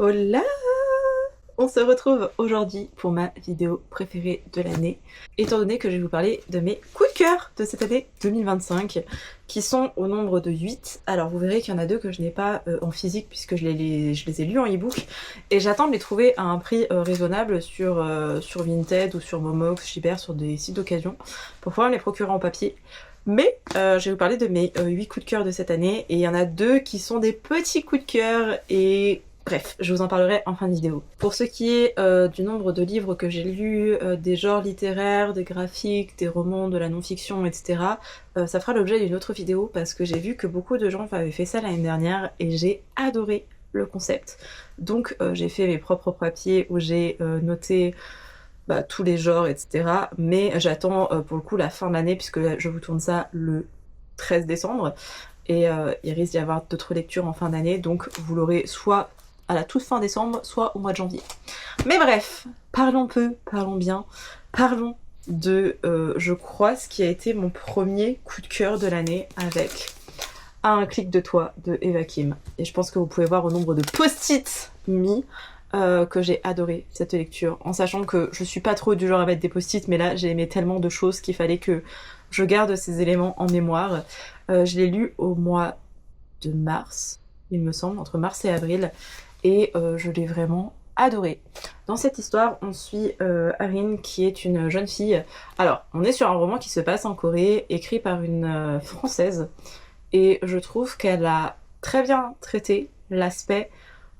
Hola! On se retrouve aujourd'hui pour ma vidéo préférée de l'année, étant donné que je vais vous parler de mes coups de cœur de cette année 2025, qui sont au nombre de 8. Alors vous verrez qu'il y en a 2 que je n'ai pas en physique puisque je les ai lus en e-book, et j'attends de les trouver à un prix raisonnable sur Vinted ou sur Momox, Chibert, sur des sites d'occasion, pour pouvoir me les procurer en papier. Mais je vais vous parler de mes 8 coups de cœur de cette année, et il y en a 2 qui sont des petits coups de cœur, et bref, je vous en parlerai en fin de vidéo. Pour ce qui est du nombre de livres que j'ai lus, des genres littéraires, des graphiques, des romans, de la non-fiction, etc., ça fera l'objet d'une autre vidéo parce que j'ai vu que beaucoup de gens avaient fait ça l'année dernière et j'ai adoré le concept. Donc j'ai fait mes propres papiers où j'ai noté tous les genres, etc. Mais j'attends pour le coup la fin de l'année puisque je vous tourne ça le 13 décembre. Et il risque d'y avoir d'autres lectures en fin d'année, donc vous l'aurez soit à la toute fin décembre, soit au mois de janvier. Mais bref, parlons peu, parlons bien, parlons de, je crois, ce qui a été mon premier coup de cœur de l'année avec À un clic de toi de Eva Kim. Et je pense que vous pouvez voir au nombre de post-it mis que j'ai adoré cette lecture, en sachant que je suis pas trop du genre à mettre des post-it, mais là j'ai aimé tellement de choses qu'il fallait que je garde ces éléments en mémoire. Je l'ai lu au mois de mars, il me semble, entre mars et avril, et je l'ai vraiment adoré. Dans cette histoire, on suit Arin, qui est une jeune fille. Alors, on est sur un roman qui se passe en Corée, écrit par une Française, et je trouve qu'elle a très bien traité l'aspect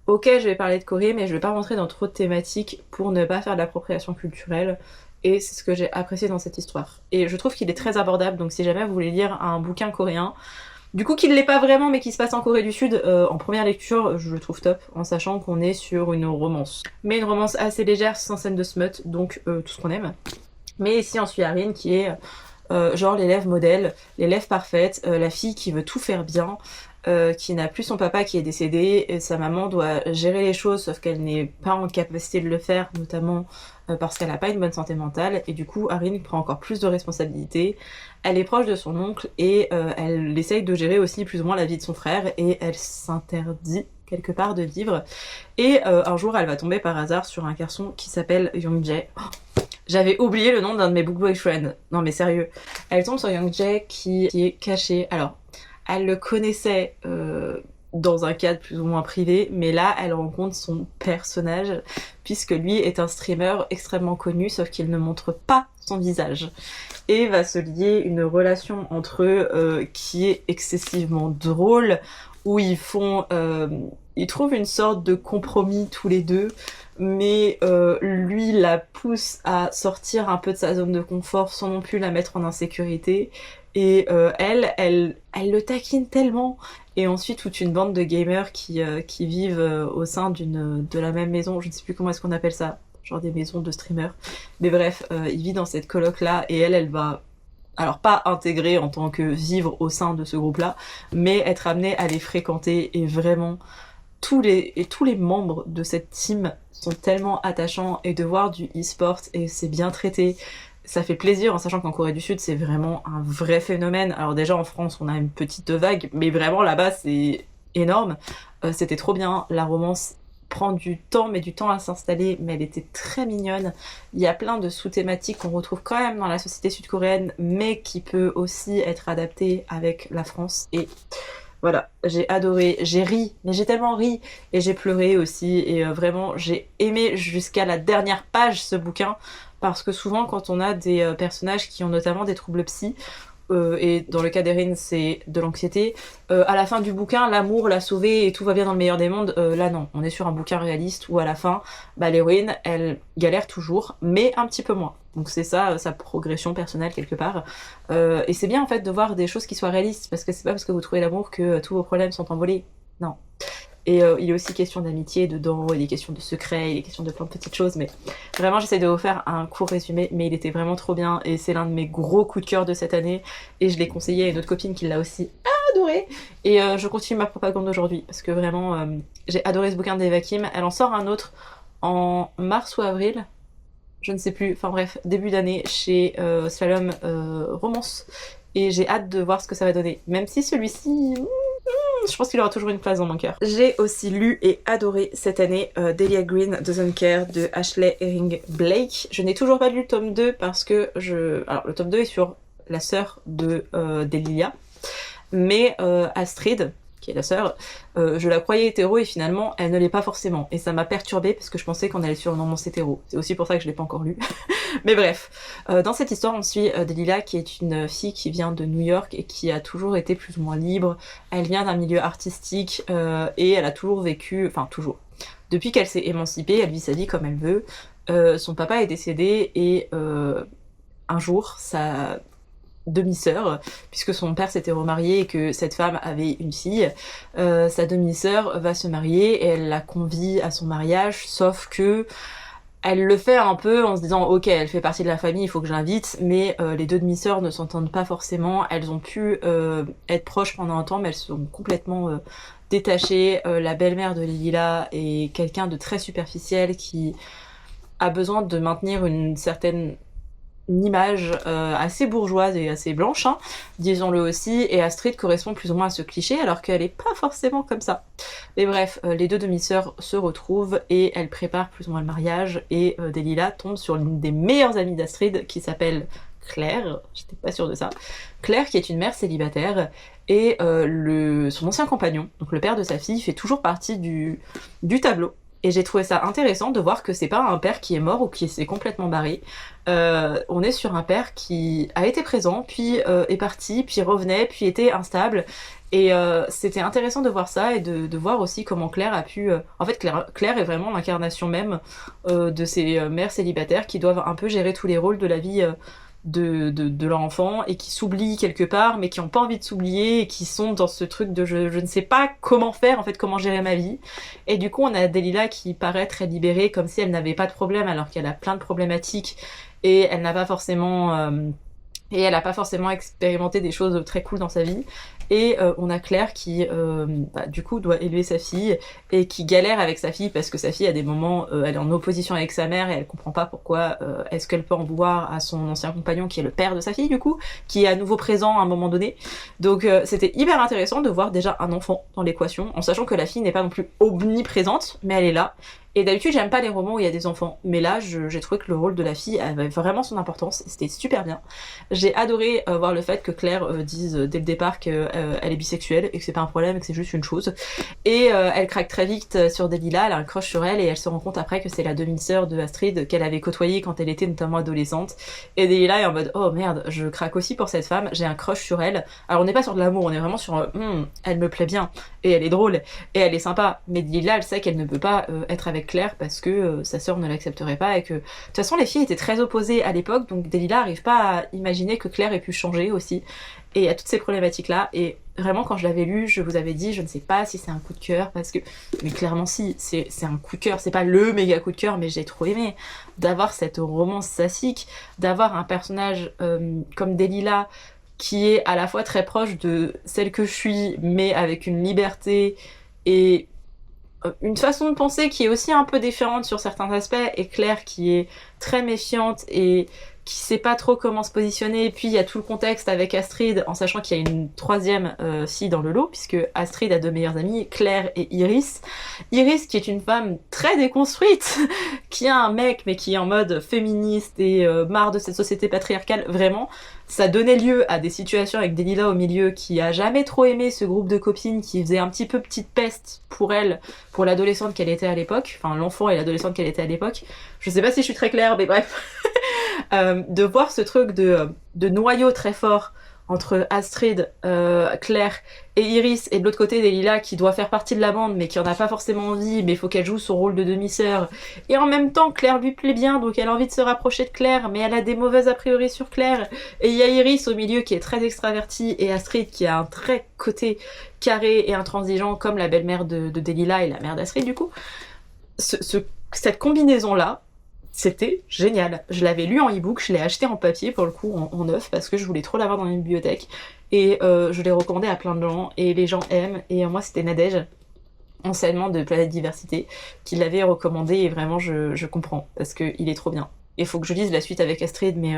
ok, je vais parler de Corée, mais je vais pas rentrer dans trop de thématiques pour ne pas faire de l'appropriation culturelle. Et c'est ce que j'ai apprécié dans cette histoire. Et je trouve qu'il est très abordable, donc si jamais vous voulez lire un bouquin coréen, du coup qui ne l'est pas vraiment mais qui se passe en Corée du Sud, en première lecture, je le trouve top, en sachant qu'on est sur une romance. Mais une romance assez légère, sans scène de smut, donc tout ce qu'on aime. Mais ici on suit Arin qui est genre l'élève modèle, l'élève parfaite, la fille qui veut tout faire bien, qui n'a plus son papa qui est décédé, et sa maman doit gérer les choses sauf qu'elle n'est pas en capacité de le faire, notamment parce qu'elle n'a pas une bonne santé mentale, et du coup Arin prend encore plus de responsabilités. Elle est proche de son oncle et elle essaye de gérer aussi plus ou moins la vie de son frère, et elle s'interdit quelque part de vivre. Et un jour elle va tomber par hasard sur un garçon qui s'appelle Youngjae. J'avais oublié le nom d'un de mes book boyfriends. Non mais sérieux. Elle tombe sur Youngjae qui est caché. Alors, elle le connaissait dans un cadre plus ou moins privé, mais là, elle rencontre son personnage, puisque lui est un streamer extrêmement connu, sauf qu'il ne montre pas son visage. Et va se lier une relation entre eux qui est excessivement drôle, où ils trouvent une sorte de compromis tous les deux, mais lui la pousse à sortir un peu de sa zone de confort sans non plus la mettre en insécurité. Et elle le taquine tellement. Et ensuite, toute une bande de gamers qui vivent au sein de la même maison. Je ne sais plus comment est-ce qu'on appelle ça. Genre des maisons de streamers. Mais bref, il vit dans cette coloc-là. Et elle va, alors pas intégrer en tant que vivre au sein de ce groupe-là, mais être amenée à les fréquenter. Et vraiment, tous les membres de cette team sont tellement attachants. Et de voir du e-sport, et c'est bien traité. Ça fait plaisir, en sachant qu'en Corée du Sud, c'est vraiment un vrai phénomène. Alors déjà, en France, on a une petite vague, mais vraiment, là-bas, c'est énorme. C'était trop bien. La romance prend du temps, mais du temps à s'installer, mais elle était très mignonne. Il y a plein de sous-thématiques qu'on retrouve quand même dans la société sud-coréenne, mais qui peut aussi être adaptée avec la France. Et voilà, j'ai adoré, j'ai ri, mais j'ai tellement ri, et j'ai pleuré aussi, et vraiment j'ai aimé jusqu'à la dernière page ce bouquin, parce que souvent quand on a des personnages qui ont notamment des troubles psy, et dans le cas d'Erin c'est de l'anxiété, à la fin du bouquin l'amour l'a sauvé et tout va bien dans le meilleur des mondes, là non, on est sur un bouquin réaliste où à la fin l'héroïne elle galère toujours mais un petit peu moins, donc c'est ça sa progression personnelle quelque part, et c'est bien en fait de voir des choses qui soient réalistes, parce que c'est pas parce que vous trouvez l'amour que tous vos problèmes sont envolés, non. Et il est aussi question d'amitié dedans, il est question de secrets, il est question de plein de petites choses, mais vraiment j'essaie de vous faire un court résumé, mais il était vraiment trop bien, et c'est l'un de mes gros coups de cœur de cette année, et je l'ai conseillé à une autre copine qui l'a aussi adoré, et je continue ma propagande aujourd'hui, parce que vraiment j'ai adoré ce bouquin d'Eva Kim. Elle en sort un autre en mars ou avril, je ne sais plus, enfin bref, début d'année chez Slalom Romance, et j'ai hâte de voir ce que ça va donner, même si celui-ci je pense qu'il aura toujours une place dans mon cœur. J'ai aussi lu et adoré cette année Delia Green Doesn't Care de Ashley Herring Blake. Je n'ai toujours pas lu le tome 2 parce que alors le tome 2 est sur la sœur de Delia, mais Astrid, qui est la sœur, je la croyais hétéro et finalement elle ne l'est pas forcément. Et ça m'a perturbée parce que je pensais qu'on allait sur une romance hétéro. C'est aussi pour ça que je l'ai pas encore lu. Mais bref, dans cette histoire on suit Delilah qui est une fille qui vient de New York et qui a toujours été plus ou moins libre. Elle vient d'un milieu artistique et elle a toujours vécu, enfin toujours. Depuis qu'elle s'est émancipée, elle vit sa vie comme elle veut. Son papa est décédé et un jour, sa demi-sœur, puisque son père s'était remarié et que cette femme avait une fille, sa demi-sœur va se marier et elle la convie à son mariage, sauf que elle le fait un peu en se disant ok, elle fait partie de la famille, il faut que je l'invite, mais les deux demi-sœurs ne s'entendent pas forcément. Elles ont pu être proches pendant un temps, mais elles sont complètement détachées. La belle-mère de Lila est quelqu'un de très superficiel qui a besoin de maintenir une certaine image assez bourgeoise et assez blanche, hein, disons-le aussi, et Astrid correspond plus ou moins à ce cliché alors qu'elle est pas forcément comme ça. Mais bref, les deux demi-sœurs se retrouvent et elles préparent plus ou moins le mariage et Delilah tombe sur l'une des meilleures amies d'Astrid qui s'appelle Claire, j'étais pas sûre de ça, Claire qui est une mère célibataire et son ancien compagnon, donc le père de sa fille, fait toujours partie du tableau. Et j'ai trouvé ça intéressant de voir que c'est pas un père qui est mort ou qui s'est complètement barré. On est sur un père qui a été présent, puis est parti, puis revenait, puis était instable. Et c'était intéressant de voir ça et de voir aussi comment Claire a pu... En fait, Claire est vraiment l'incarnation même de ces mères célibataires qui doivent un peu gérer tous les rôles de la vie de leur enfant et qui s'oublient quelque part mais qui n'ont pas envie de s'oublier et qui sont dans ce truc de je ne sais pas comment faire en fait, comment gérer ma vie. Et du coup on a Delilah qui paraît très libérée comme si elle n'avait pas de problème alors qu'elle a plein de problématiques et elle n'a pas forcément expérimenté des choses très cool dans sa vie. Et on a Claire qui, du coup, doit élever sa fille et qui galère avec sa fille parce que sa fille, à des moments, elle est en opposition avec sa mère et elle comprend pas pourquoi est-ce qu'elle peut en vouloir à son ancien compagnon qui est le père de sa fille, du coup, qui est à nouveau présent à un moment donné. Donc c'était hyper intéressant de voir déjà un enfant dans l'équation, en sachant que la fille n'est pas non plus omniprésente, mais elle est là. Et d'habitude, j'aime pas les romans où il y a des enfants, mais là, j'ai trouvé que le rôle de la fille avait vraiment son importance, et c'était super bien. J'ai adoré voir le fait que Claire dise dès le départ qu'elle est bisexuelle, et que c'est pas un problème, et que c'est juste une chose. Et elle craque très vite sur Delilah, elle a un crush sur elle, et elle se rend compte après que c'est la demi-sœur de Astrid qu'elle avait côtoyée quand elle était notamment adolescente. Et Delilah est en mode, oh merde, je craque aussi pour cette femme, j'ai un crush sur elle. Alors on n'est pas sur de l'amour, on est vraiment sur, elle me plaît bien, et elle est drôle, et elle est sympa. Mais Delilah, elle sait qu'elle ne peut pas être avec Claire parce que sa sœur ne l'accepterait pas et que de toute façon les filles étaient très opposées à l'époque, donc Delilah arrive pas à imaginer que Claire ait pu changer aussi et à toutes ces problématiques là. Et vraiment quand je l'avais lu, je vous avais dit je ne sais pas si c'est un coup de cœur parce que, mais clairement si, c'est un coup de cœur, c'est pas le méga coup de cœur, mais j'ai trop aimé d'avoir cette romance sassique, d'avoir un personnage comme Delilah qui est à la fois très proche de celle que je suis mais avec une liberté et une façon de penser qui est aussi un peu différente sur certains aspects, et Claire qui est très méfiante et qui sait pas trop comment se positionner. Et puis il y a tout le contexte avec Astrid, en sachant qu'il y a une troisième fille dans le lot, puisque Astrid a deux meilleures amies, Claire et Iris. Iris qui est une femme très déconstruite, qui a un mec mais qui est en mode féministe et marre de cette société patriarcale, vraiment. Ça donnait lieu à des situations avec Delilah au milieu qui a jamais trop aimé ce groupe de copines qui faisait un petit peu petite peste pour elle, pour l'adolescente qu'elle était à l'époque, enfin l'enfant et l'adolescente qu'elle était à l'époque. Je sais pas si je suis très claire, mais bref. De voir ce truc de noyau très fort entre Astrid, Claire et Iris, et de l'autre côté Delilah qui doit faire partie de la bande mais qui en a pas forcément envie, mais il faut qu'elle joue son rôle de demi-sœur, et en même temps Claire lui plaît bien donc elle a envie de se rapprocher de Claire mais elle a des mauvaises a priori sur Claire, et il y a Iris au milieu qui est très extravertie et Astrid qui a un très côté carré et intransigeant comme la belle-mère de Delilah et la mère d'Astrid du coup. Cette combinaison là, c'était génial. Je l'avais lu en e-book, je l'ai acheté en papier pour le coup, en neuf, parce que je voulais trop l'avoir dans une bibliothèque. Et je l'ai recommandé à plein de gens, et les gens aiment. Et moi c'était Nadège, enseignement de Planète Diversité, qui l'avait recommandé, et vraiment je comprends, parce qu'il est trop bien. Il faut que je lise la suite avec Astrid, mais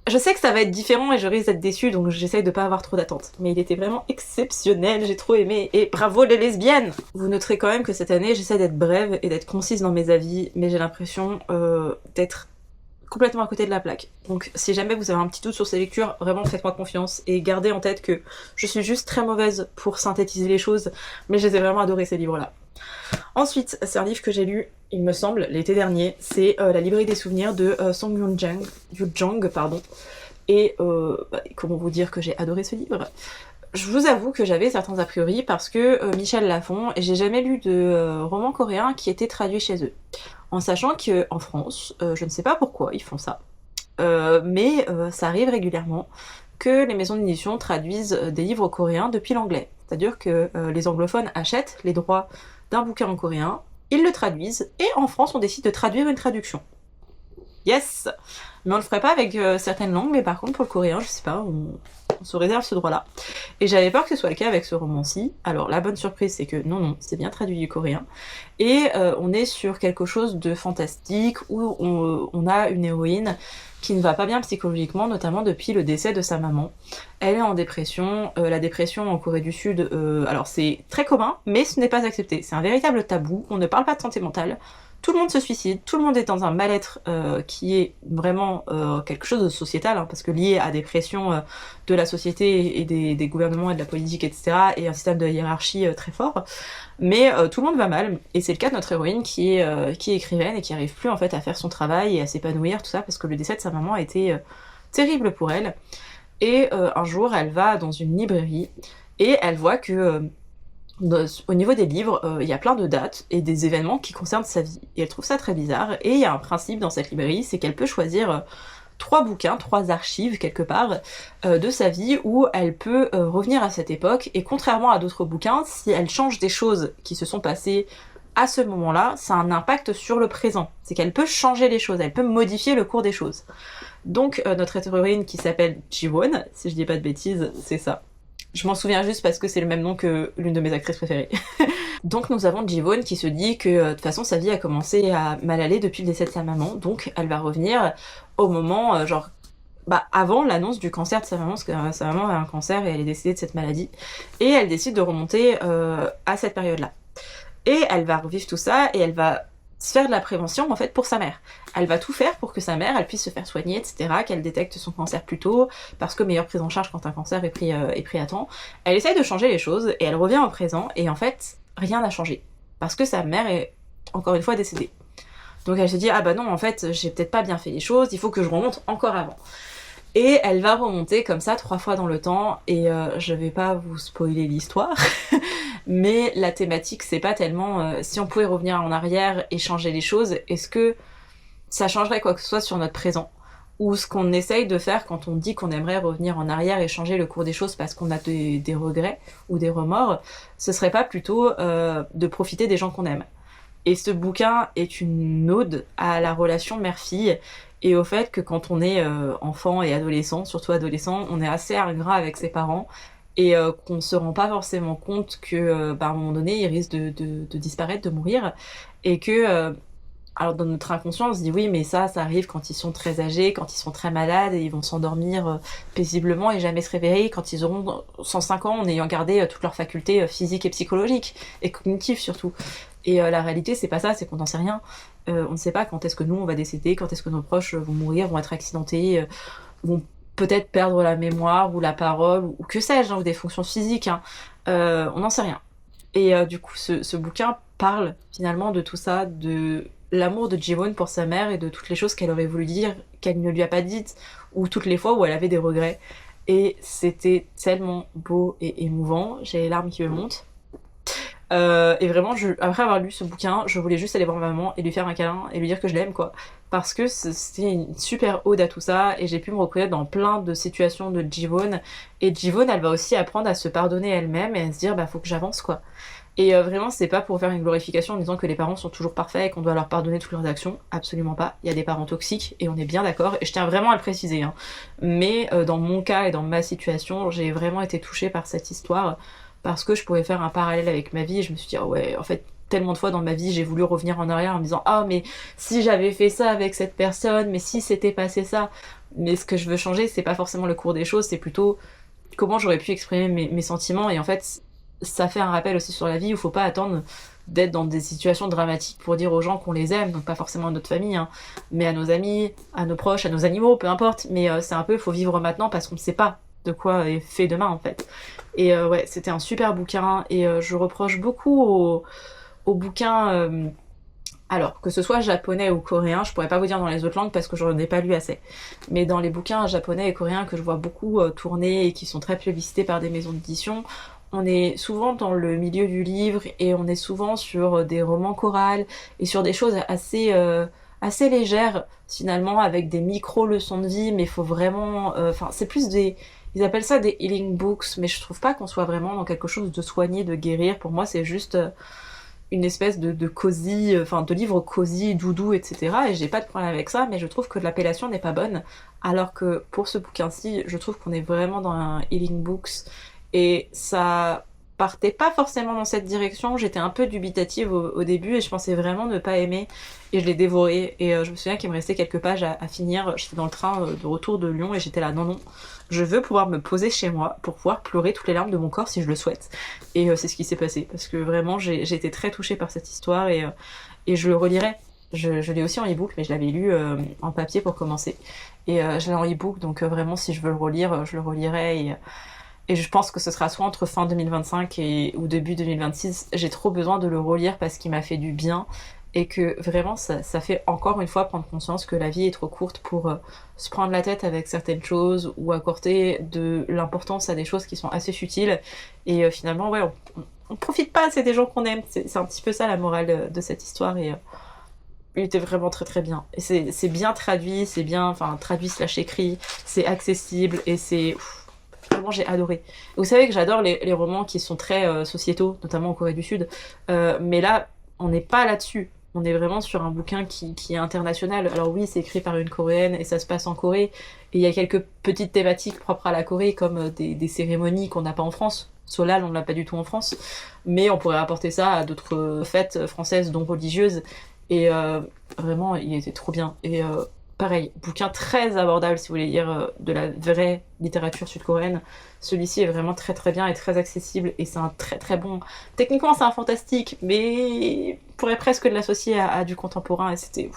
Je sais que ça va être différent et je risque d'être déçue, donc j'essaye de pas avoir trop d'attentes. Mais il était vraiment exceptionnel, j'ai trop aimé, et bravo les lesbiennes! Vous noterez quand même que cette année, j'essaie d'être brève et d'être concise dans mes avis, mais j'ai l'impression d'être complètement à côté de la plaque. Donc si jamais vous avez un petit doute sur ces lectures, vraiment faites-moi confiance, et gardez en tête que je suis juste très mauvaise pour synthétiser les choses, mais je les ai vraiment adorés ces livres-là. Ensuite, c'est un livre que j'ai lu, il me semble, l'été dernier, c'est La librairie des souvenirs de Song Yun-jang, pardon. Et comment vous dire que j'ai adoré ce livre? Je vous avoue que j'avais certains a priori parce que Michel Lafon, et j'ai jamais lu de roman coréen qui était traduit chez eux. En sachant qu'en France, je ne sais pas pourquoi ils font ça, mais ça arrive régulièrement que les maisons d'édition traduisent des livres coréens depuis l'anglais. C'est-à-dire que les anglophones achètent les droits d'un bouquin en coréen, ils le traduisent, et en France on décide de traduire une traduction. Yes! Mais on le ferait pas avec certaines langues, mais par contre pour le coréen, je sais pas, on se réserve ce droit-là. Et j'avais peur que ce soit le cas avec ce roman-ci. Alors la bonne surprise c'est que non, c'est bien traduit du coréen. Et on est sur quelque chose de fantastique, où on a une héroïne qui ne va pas bien psychologiquement, notamment depuis le décès de sa maman. Elle est en dépression, la dépression en Corée du Sud, alors c'est très commun, mais ce n'est pas accepté. C'est un véritable tabou, on ne parle pas de santé mentale. Tout le monde se suicide, tout le monde est dans un mal-être qui est vraiment quelque chose de sociétal, hein, parce que lié à des pressions de la société et des gouvernements et de la politique, etc., et un système de hiérarchie très fort. Mais tout le monde va mal, et c'est le cas de notre héroïne qui est écrivaine et qui arrive plus en fait à faire son travail et à s'épanouir, tout ça, parce que le décès de sa maman a été terrible pour elle. Et un jour, elle va dans une librairie et elle voit que au niveau des livres, il y a plein de dates et des événements qui concernent sa vie. Et elle trouve ça très bizarre. Et il y a un principe dans cette librairie, c'est qu'elle peut choisir 3 bouquins, 3 archives quelque part de sa vie où elle peut revenir à cette époque. Et contrairement à d'autres bouquins, si elle change des choses qui se sont passées à ce moment-là, ça a un impact sur le présent. C'est qu'elle peut changer les choses, elle peut modifier le cours des choses. Donc notre héroïne qui s'appelle Ji-won, si je dis pas de bêtises, c'est ça. Je m'en souviens juste parce que c'est le même nom que l'une de mes actrices préférées. Donc nous avons Ji-won qui se dit que de toute façon sa vie a commencé à mal aller depuis le décès de sa maman, donc elle va revenir au moment, avant l'annonce du cancer de sa maman, parce que sa maman a un cancer et elle est décédée de cette maladie, et elle décide de remonter à cette période-là. Et elle va revivre tout ça, et elle va se faire de la prévention en fait pour sa mère. Elle va tout faire pour que sa mère elle puisse se faire soigner, etc., qu'elle détecte son cancer plus tôt, parce que meilleure prise en charge quand un cancer est pris à temps. Elle essaye de changer les choses, et elle revient au présent, et en fait, rien n'a changé. Parce que sa mère est, encore une fois, décédée. Donc elle se dit, ah bah non, en fait, j'ai peut-être pas bien fait les choses, il faut que je remonte encore avant. Et elle va remonter comme ça 3 fois dans le temps, et je vais pas vous spoiler l'histoire, mais la thématique c'est pas tellement si on pouvait revenir en arrière et changer les choses, est-ce que ça changerait quoi que ce soit sur notre présent? Ou ce qu'on essaye de faire quand on dit qu'on aimerait revenir en arrière et changer le cours des choses parce qu'on a des regrets ou des remords, ce serait pas plutôt de profiter des gens qu'on aime? Et ce bouquin est une ode à la relation mère-fille, et au fait que quand on est enfant et adolescent, surtout adolescent, on est assez ingrat avec ses parents, et qu'on se rend pas forcément compte que à un moment donné, ils risquent de disparaître, de mourir, et que alors dans notre inconscient, on se dit oui, mais ça arrive quand ils sont très âgés, quand ils sont très malades, et ils vont s'endormir paisiblement et jamais se réveiller quand ils auront 105 ans en ayant gardé toutes leurs facultés physiques et psychologiques, et cognitives surtout. Et la réalité, c'est pas ça, c'est qu'on n'en sait rien. On ne sait pas quand est-ce que nous, on va décéder, quand est-ce que nos proches vont mourir, vont être accidentés, vont peut-être perdre la mémoire, ou la parole, ou que sais-je, hein, ou des fonctions physiques. Hein. On n'en sait rien. Et du coup, ce bouquin parle finalement de tout ça, de l'amour de Ji-won pour sa mère, et de toutes les choses qu'elle aurait voulu dire, qu'elle ne lui a pas dites, ou toutes les fois où elle avait des regrets. Et c'était tellement beau et émouvant, j'ai les larmes qui me montent. Et vraiment, après avoir lu ce bouquin, je voulais juste aller voir ma maman et lui faire un câlin et lui dire que je l'aime, quoi. Parce que c'était une super ode à tout ça, et j'ai pu me reconnaître dans plein de situations de Ji-won. Et Ji-won, elle va aussi apprendre à se pardonner elle-même et à se dire, faut que j'avance, quoi. Et vraiment, c'est pas pour faire une glorification en disant que les parents sont toujours parfaits et qu'on doit leur pardonner toutes leurs actions. Absolument pas. Il y a des parents toxiques, et on est bien d'accord, et je tiens vraiment à le préciser. Hein. Mais dans mon cas et dans ma situation, j'ai vraiment été touchée par cette histoire, parce que je pouvais faire un parallèle avec ma vie, et je me suis dit, oh ouais, en fait, tellement de fois dans ma vie, j'ai voulu revenir en arrière en me disant ah mais si j'avais fait ça avec cette personne, mais si c'était passé ça. Mais ce que je veux changer, c'est pas forcément le cours des choses, c'est plutôt comment j'aurais pu exprimer mes sentiments. Et en fait, ça fait un rappel aussi sur la vie où il faut pas attendre d'être dans des situations dramatiques pour dire aux gens qu'on les aime, donc pas forcément à notre famille, hein, mais à nos amis, à nos proches, à nos animaux, peu importe. Mais c'est un peu, il faut vivre maintenant parce qu'on ne sait pas de quoi est fait demain en fait. Et ouais, c'était un super bouquin et je reproche beaucoup aux bouquins, alors que ce soit japonais ou coréen, je pourrais pas vous dire dans les autres langues parce que je n'en ai pas lu assez, mais dans les bouquins japonais et coréens que je vois beaucoup tourner et qui sont très plébiscités par des maisons d'édition, on est souvent dans le milieu du livre et on est souvent sur des romans chorales et sur des choses assez légères finalement avec des micro-leçons de vie, mais il faut vraiment... Enfin, c'est plus des... Ils appellent ça des healing books, mais je trouve pas qu'on soit vraiment dans quelque chose de soigné, de guérir. Pour moi, c'est juste une espèce de cosy, enfin de livre cosy, doudou, etc. Et j'ai pas de problème avec ça, mais je trouve que l'appellation n'est pas bonne. Alors que pour ce bouquin-ci, je trouve qu'on est vraiment dans un healing books. Et ça partait pas forcément dans cette direction. J'étais un peu dubitative au début et je pensais vraiment ne pas aimer. Et je l'ai dévoré. Et je me souviens qu'il me restait quelques pages à finir. J'étais dans le train de retour de Lyon et j'étais là, non, non. Je veux pouvoir me poser chez moi pour pouvoir pleurer toutes les larmes de mon corps si je le souhaite. Et c'est ce qui s'est passé. Parce que vraiment, j'ai été très touchée par cette histoire et je le relirai. Je l'ai aussi en e-book, mais je l'avais lu en papier pour commencer. Et je l'ai en e-book, donc vraiment, si je veux le relire, je le relirai. Et je pense que ce sera soit entre fin 2025 ou début 2026. J'ai trop besoin de le relire parce qu'il m'a fait du bien. Et que vraiment, ça fait encore une fois prendre conscience que la vie est trop courte pour se prendre la tête avec certaines choses ou accorder de l'importance à des choses qui sont assez futiles. Et finalement, ouais, on profite pas assez des gens qu'on aime. C'est un petit peu ça la morale de cette histoire. Et il était vraiment très très bien. Et c'est bien traduit, c'est bien, enfin, traduit / écrit, c'est accessible et c'est... Vraiment, j'ai adoré. Vous savez que j'adore les romans qui sont très sociétaux, notamment en Corée du Sud. Mais là, on n'est pas là-dessus. On est vraiment sur un bouquin qui est international. Alors oui, c'est écrit par une Coréenne et ça se passe en Corée. Et il y a quelques petites thématiques propres à la Corée, comme des cérémonies qu'on n'a pas en France. Solal, on ne l'a pas du tout en France. Mais on pourrait apporter ça à d'autres fêtes françaises, dont religieuses. Et vraiment, il était trop bien. Et pareil, bouquin très abordable si vous voulez lire de la vraie littérature sud-coréenne. Celui-ci est vraiment très très bien et très accessible et c'est un très très bon... Techniquement c'est un fantastique, mais on pourrait presque l'associer à du contemporain et c'était...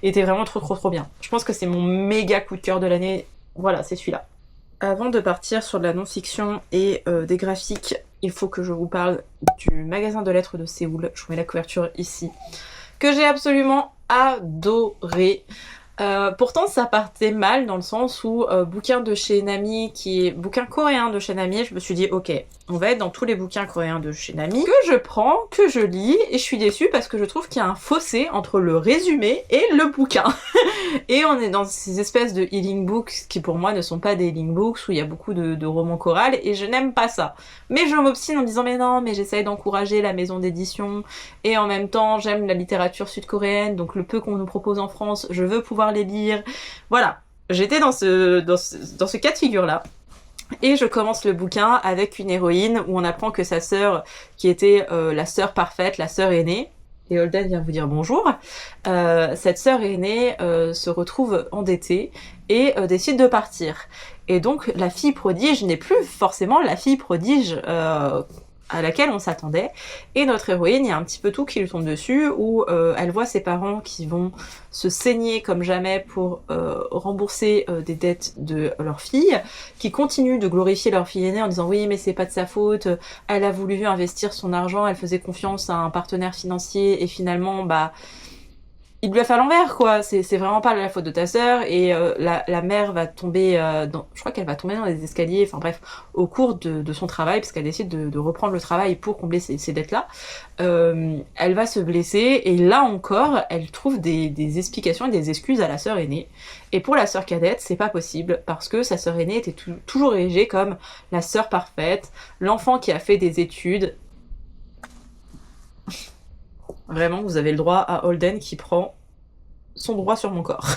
Il était vraiment trop trop trop bien. Je pense que c'est mon méga coup de cœur de l'année. Voilà, c'est celui-là. Avant de partir sur de la non-fiction et des graphiques, il faut que je vous parle du magasin de lettres de Séoul. Je vous mets la couverture ici. Que j'ai absolument adoré. Pourtant ça partait mal dans le sens où bouquin de chez Nami qui est bouquin coréen de chez Nami, je me suis dit ok, on va être dans tous les bouquins coréens de chez Nami, que je prends, que je lis, et je suis déçue parce que je trouve qu'il y a un fossé entre le résumé et le bouquin. Et on est dans ces espèces de healing books qui pour moi ne sont pas des healing books où il y a beaucoup de romans chorales et je n'aime pas ça. Mais je m'obstine en me disant mais non, mais j'essaye d'encourager la maison d'édition et en même temps j'aime la littérature sud-coréenne, donc le peu qu'on nous propose en France, je veux pouvoir les lire. Voilà, j'étais dans ce cas de figure là. Et je commence le bouquin avec une héroïne où on apprend que sa sœur, qui était la sœur parfaite, la sœur aînée, et Holden vient vous dire bonjour, cette sœur aînée se retrouve endettée et décide de partir. Et donc la fille prodige n'est plus forcément la fille prodige à laquelle on s'attendait, et notre héroïne, il y a un petit peu tout qui lui tombe dessus, où elle voit ses parents qui vont se saigner comme jamais pour rembourser des dettes de leur fille, qui continuent de glorifier leur fille aînée en disant oui mais c'est pas de sa faute, elle a voulu investir son argent, elle faisait confiance à un partenaire financier, et finalement bah il lui a fait à l'envers quoi, c'est vraiment pas la faute de ta sœur, et la mère va tomber je crois qu'elle va tomber dans les escaliers, enfin bref, au cours de son travail, parce qu'elle décide de reprendre le travail pour combler ces dettes-là, elle va se blesser, et là encore, elle trouve des explications et des excuses à la sœur aînée, et pour la sœur cadette, c'est pas possible, parce que sa sœur aînée était toujours érigée comme la sœur parfaite, l'enfant qui a fait des études. Vraiment, vous avez le droit à Holden qui prend son droit sur mon corps.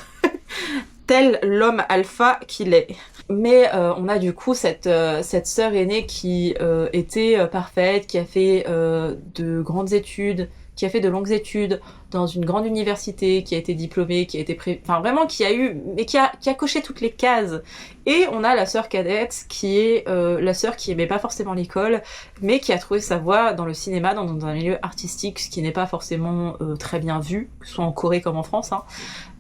tel l'homme alpha qu'il est. Mais on a du coup cette sœur aînée qui était parfaite, qui a fait de grandes études, qui a fait de longues études dans une grande université, qui a été diplômée, qui a été enfin vraiment qui a coché toutes les cases. Et on a la sœur cadette qui est la sœur qui aimait pas forcément l'école, mais qui a trouvé sa voie dans le cinéma, dans un milieu artistique, ce qui n'est pas forcément très bien vu, que ce soit en Corée comme en France, hein.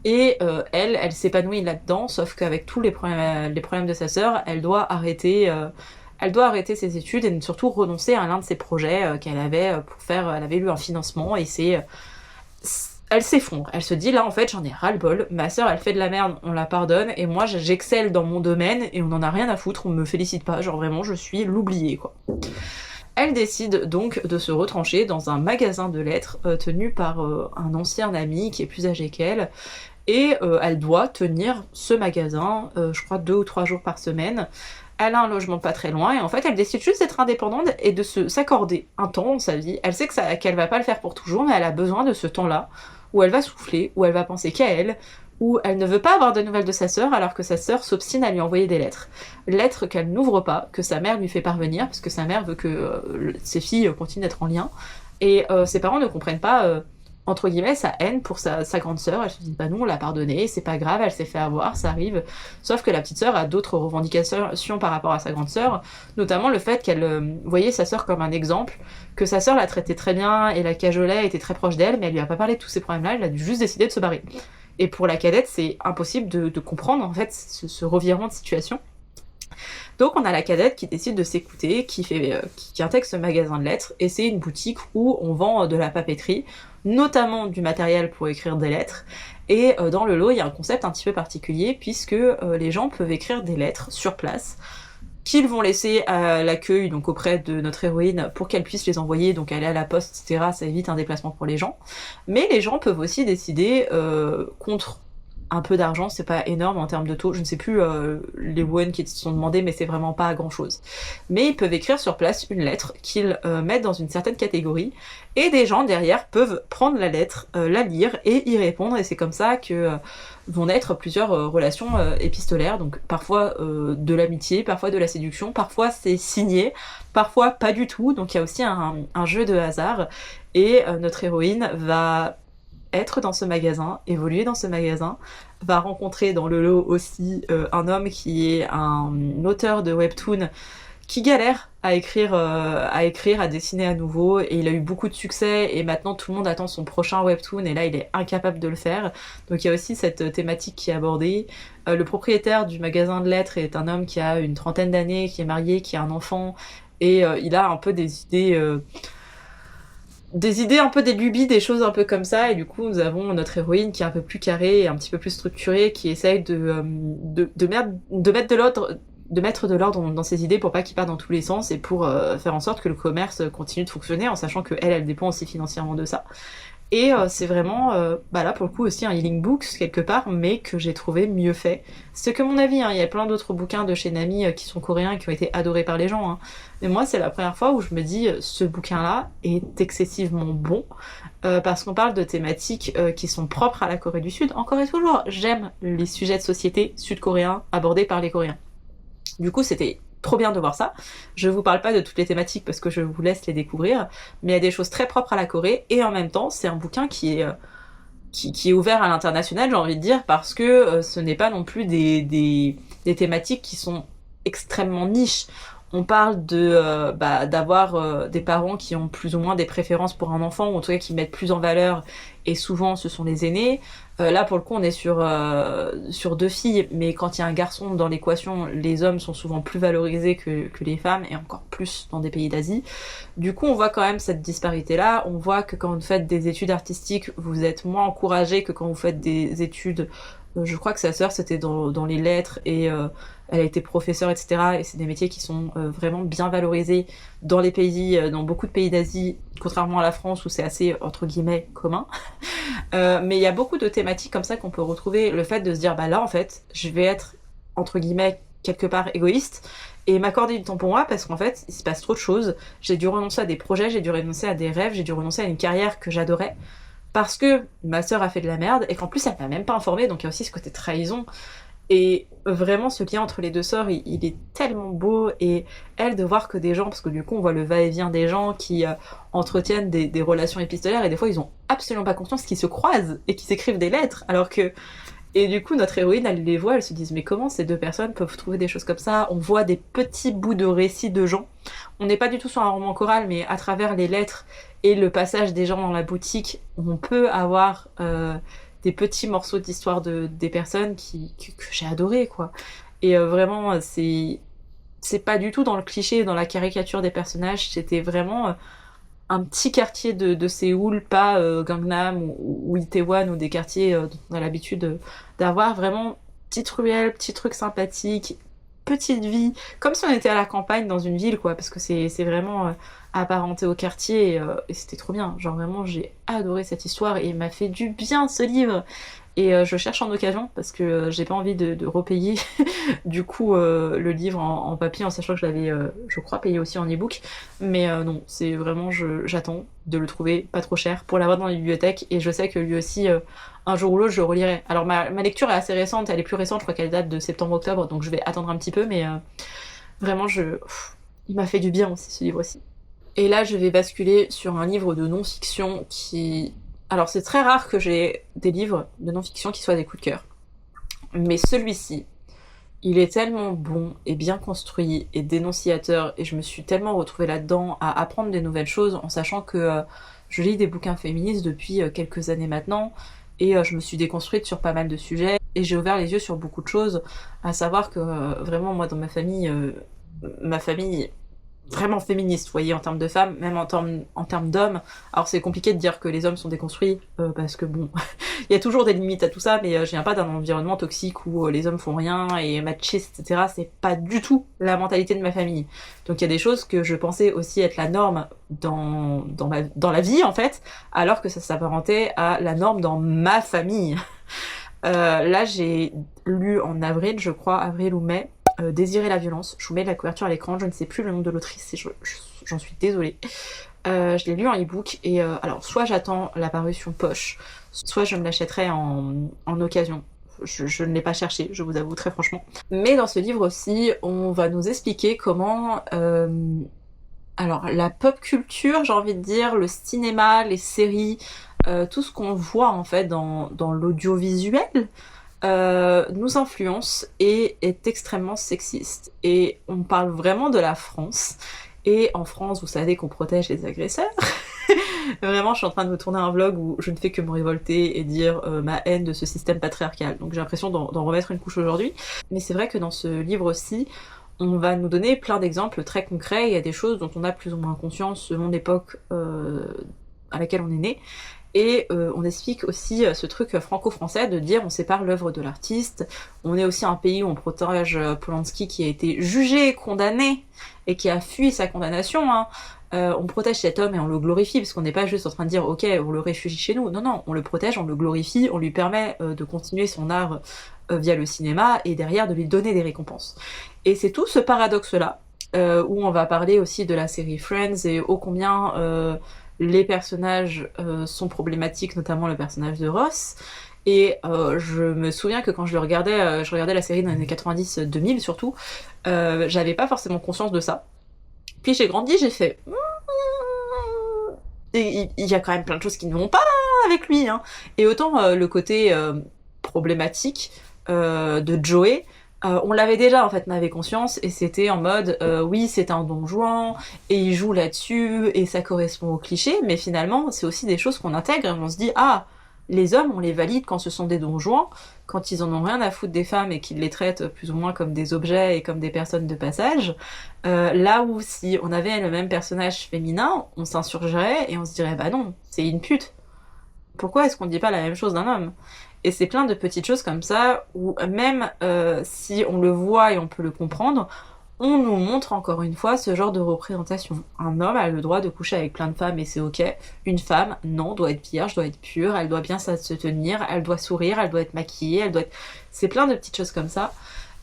Et elle s'épanouit là-dedans, sauf qu'avec tous les problèmes de sa sœur, elle doit arrêter ses études et surtout renoncer à l'un de ses projets qu'elle avait pour faire. Elle avait eu un financement et elle s'effondre. Elle se dit là en fait j'en ai ras le bol. Ma sœur elle fait de la merde, on la pardonne et moi j'excelle dans mon domaine et on en a rien à foutre, on me félicite pas, genre vraiment je suis l'oubliée quoi. Elle décide donc de se retrancher dans un magasin de lettres tenu par un ancien ami qui est plus âgé qu'elle. Et elle doit tenir ce magasin, je crois 2 ou 3 jours par semaine. Elle a un logement pas très loin et en fait elle décide juste d'être indépendante et de s'accorder un temps dans sa vie. Elle sait qu'elle va pas le faire pour toujours, mais elle a besoin de ce temps-là où elle va souffler, où elle va penser qu'à elle, où elle ne veut pas avoir de nouvelles de sa sœur alors que sa sœur s'obstine à lui envoyer des lettres. Lettres qu'elle n'ouvre pas, que sa mère lui fait parvenir, parce que sa mère veut que ses filles continuent d'être en lien. Et ses parents ne comprennent pas... entre guillemets, sa haine pour sa grande sœur. Elle se dit, bah non, on l'a pardonné, c'est pas grave, elle s'est fait avoir, ça arrive. Sauf que la petite sœur a d'autres revendications par rapport à sa grande sœur, notamment le fait qu'elle voyait sa sœur comme un exemple, que sa sœur la traitait très bien et la cajolait, était très proche d'elle, mais elle lui a pas parlé de tous ces problèmes-là, elle a juste décidé de se barrer. Et pour la cadette, c'est impossible de comprendre en fait ce revirement de situation. Donc on a la cadette qui décide de s'écouter, qui intègre ce magasin de lettres, et c'est une boutique où on vend de la papeterie, notamment du matériel pour écrire des lettres, et dans le lot il y a un concept un petit peu particulier, puisque les gens peuvent écrire des lettres sur place, qu'ils vont laisser à l'accueil, donc auprès de notre héroïne, pour qu'elle puisse les envoyer, donc aller à la poste, etc. Ça évite un déplacement pour les gens. Mais les gens peuvent aussi décider, contre un peu d'argent, c'est pas énorme en termes de taux, je ne sais plus les won qui se sont demandés, mais c'est vraiment pas grand chose. Mais ils peuvent écrire sur place une lettre qu'ils mettent dans une certaine catégorie, et des gens derrière peuvent prendre la lettre, la lire et y répondre, et c'est comme ça que vont naître plusieurs relations épistolaires, donc parfois de l'amitié, parfois de la séduction, parfois c'est signé, parfois pas du tout, donc il y a aussi un jeu de hasard, et notre héroïne va être dans ce magasin, évoluer dans ce magasin, va rencontrer dans le lot aussi un homme qui est un auteur de webtoon qui galère à écrire, à dessiner à nouveau, et il a eu beaucoup de succès, et maintenant tout le monde attend son prochain webtoon, et là il est incapable de le faire. Donc il y a aussi cette thématique qui est abordée. Le propriétaire du magasin de lettres est un homme qui a une trentaine d'années, qui est marié, qui a un enfant, et il a un peu des idées un peu des lubies, des choses un peu comme ça, et du coup nous avons notre héroïne qui est un peu plus carrée et un petit peu plus structurée, qui essaye de mettre de l'ordre dans ses idées pour pas qu'il parte dans tous les sens et pour faire en sorte que le commerce continue de fonctionner, en sachant que elle dépend aussi financièrement de ça. Et c'est vraiment, là pour le coup aussi un healing books quelque part, mais que j'ai trouvé mieux fait. C'est que mon avis, hein, il y a plein d'autres bouquins de chez Nami qui sont coréens et qui ont été adorés par les gens, hein. Mais moi c'est la première fois où je me dis, ce bouquin-là est excessivement bon, parce qu'on parle de thématiques qui sont propres à la Corée du Sud. Encore et toujours, j'aime les sujets de société sud-coréens abordés par les Coréens. Du coup c'était trop bien de voir ça. Je vous parle pas de toutes les thématiques parce que je vous laisse les découvrir, mais il y a des choses très propres à la Corée, et en même temps c'est un bouquin qui est ouvert à l'international, j'ai envie de dire, parce que ce n'est pas non plus des thématiques qui sont extrêmement niches. On parle d'avoir des parents qui ont plus ou moins des préférences pour un enfant, ou en tout cas qui mettent plus en valeur, et souvent ce sont les aînés. Là pour le coup on est sur 2 filles, mais quand il y a un garçon dans l'équation, les hommes sont souvent plus valorisés que les femmes, et encore plus dans des pays d'Asie. Du coup on voit quand même cette disparité là, on voit que quand vous faites des études artistiques, vous êtes moins encouragés que quand vous faites des études, je crois que sa sœur c'était dans les lettres, et elle a été professeure, etc. Et c'est des métiers qui sont vraiment bien valorisés dans les pays, dans beaucoup de pays d'Asie, contrairement à la France où c'est assez, entre guillemets, commun. Mais il y a beaucoup de thématiques comme ça qu'on peut retrouver. Le fait de se dire, là en fait, je vais être, entre guillemets, quelque part égoïste, et m'accorder du temps pour moi, parce qu'en fait, il se passe trop de choses. J'ai dû renoncer à des projets, j'ai dû renoncer à des rêves, j'ai dû renoncer à une carrière que j'adorais, parce que ma sœur a fait de la merde et qu'en plus elle m'a même pas informée, donc il y a aussi ce côté trahison. Et vraiment, ce lien entre les deux sœurs, il est tellement beau. Et elle, de voir que des gens, parce que du coup, on voit le va-et-vient des gens qui entretiennent des relations épistolaires, et des fois, ils ont absolument pas conscience qu'ils se croisent et qu'ils s'écrivent des lettres, alors que... Et du coup, notre héroïne, elle les voit, elle se dit mais comment ces deux personnes peuvent trouver des choses comme ça? On voit des petits bouts de récits de gens. On n'est pas du tout sur un roman choral, mais à travers les lettres et le passage des gens dans la boutique, on peut avoir des petits morceaux d'histoire des personnes que j'ai adoré, quoi. Et vraiment, c'est pas du tout dans le cliché, dans la caricature des personnages, c'était vraiment un petit quartier de Séoul, pas Gangnam ou Itaewon ou des quartiers dont on a l'habitude d'avoir, vraiment petite ruelle, petit truc sympathique, petite vie, comme si on était à la campagne dans une ville, quoi, parce que c'est vraiment apparenté au quartier et c'était trop bien. Genre vraiment, j'ai adoré cette histoire et il m'a fait du bien ce livre. Et je cherche en occasion parce que j'ai pas envie de repayer du coup le livre en papier en sachant que je l'avais, je crois, payé aussi en e-book. Mais non, c'est vraiment, j'attends de le trouver pas trop cher pour l'avoir dans la bibliothèque et je sais que lui aussi, un jour ou l'autre, je le relirai. Alors ma lecture est assez récente, elle est plus récente, je crois qu'elle date de septembre-octobre, donc je vais attendre un petit peu, mais vraiment, il m'a fait du bien aussi ce livre aussi. Et là, je vais basculer sur un livre de non-fiction qui... Alors, c'est très rare que j'ai des livres de non-fiction qui soient des coups de cœur. Mais celui-ci, il est tellement bon et bien construit et dénonciateur, et je me suis tellement retrouvée là-dedans à apprendre des nouvelles choses en sachant que je lis des bouquins féministes depuis quelques années maintenant, et je me suis déconstruite sur pas mal de sujets, et j'ai ouvert les yeux sur beaucoup de choses, à savoir que vraiment, moi, dans ma famille vraiment féministe, vous voyez, en termes de femmes, même en termes d'hommes. Alors c'est compliqué de dire que les hommes sont déconstruits, parce que bon, il y a toujours des limites à tout ça, mais je viens pas d'un environnement toxique où les hommes font rien et machistes, etc. C'est pas du tout la mentalité de ma famille. Donc il y a des choses que je pensais aussi être la norme dans la vie, en fait, alors que ça s'apparentait à la norme dans ma famille. Là, j'ai lu en avril, je crois, avril ou mai, Désirer la violence. Je vous mets la couverture à l'écran, je ne sais plus le nom de l'autrice, j'en suis désolée. Je l'ai lu en e-book et alors soit j'attends la parution poche, soit je me l'achèterai en occasion. Je ne l'ai pas cherché, je vous avoue très franchement. Mais dans ce livre aussi, on va nous expliquer comment alors la pop culture, j'ai envie de dire, le cinéma, les séries, tout ce qu'on voit en fait dans l'audiovisuel, nous influence et est extrêmement sexiste. Et on parle vraiment de la France. Et en France, vous savez qu'on protège les agresseurs. Vraiment, je suis en train de vous tourner un vlog où je ne fais que me révolter et dire ma haine de ce système patriarcal. Donc j'ai l'impression d'en remettre une couche aujourd'hui. Mais c'est vrai que dans ce livre aussi, on va nous donner plein d'exemples très concrets. Il y a des choses dont on a plus ou moins conscience selon l'époque à laquelle on est né. Et on explique aussi ce truc franco-français de dire on sépare l'œuvre de l'artiste. On est aussi un pays où on protège Polanski qui a été jugé, condamné et qui a fui sa condamnation. Hein. On protège cet homme et on le glorifie parce qu'on n'est pas juste en train de dire ok on le réfugie chez nous. Non non, on le protège, on le glorifie, on lui permet de continuer son art via le cinéma et derrière de lui donner des récompenses. Et c'est tout ce paradoxe-là où on va parler aussi de la série Friends et ô combien les personnages sont problématiques, notamment le personnage de Ross. Et je me souviens que quand je regardais la série dans les années 90-2000 surtout, j'avais pas forcément conscience de ça. Puis j'ai grandi, j'ai fait... Et il y a quand même plein de choses qui ne vont pas avec lui. Hein. Et autant le côté problématique de Joey, on l'avait déjà en fait, on avait conscience et c'était en mode oui c'est un Don Juan et il joue là-dessus et ça correspond au cliché, mais finalement c'est aussi des choses qu'on intègre et on se dit ah les hommes on les valide quand ce sont des Don Juan, quand ils en ont rien à foutre des femmes et qu'ils les traitent plus ou moins comme des objets et comme des personnes de passage, là où si on avait le même personnage féminin on s'insurgerait et on se dirait bah non c'est une pute, pourquoi est-ce qu'on dit pas la même chose d'un homme? Et c'est plein de petites choses comme ça, où même si on le voit et on peut le comprendre, on nous montre encore une fois ce genre de représentation. Un homme a le droit de coucher avec plein de femmes et c'est ok. Une femme, non, doit être vierge, doit être pure, elle doit bien se tenir, elle doit sourire, elle doit être maquillée, elle doit être... C'est plein de petites choses comme ça.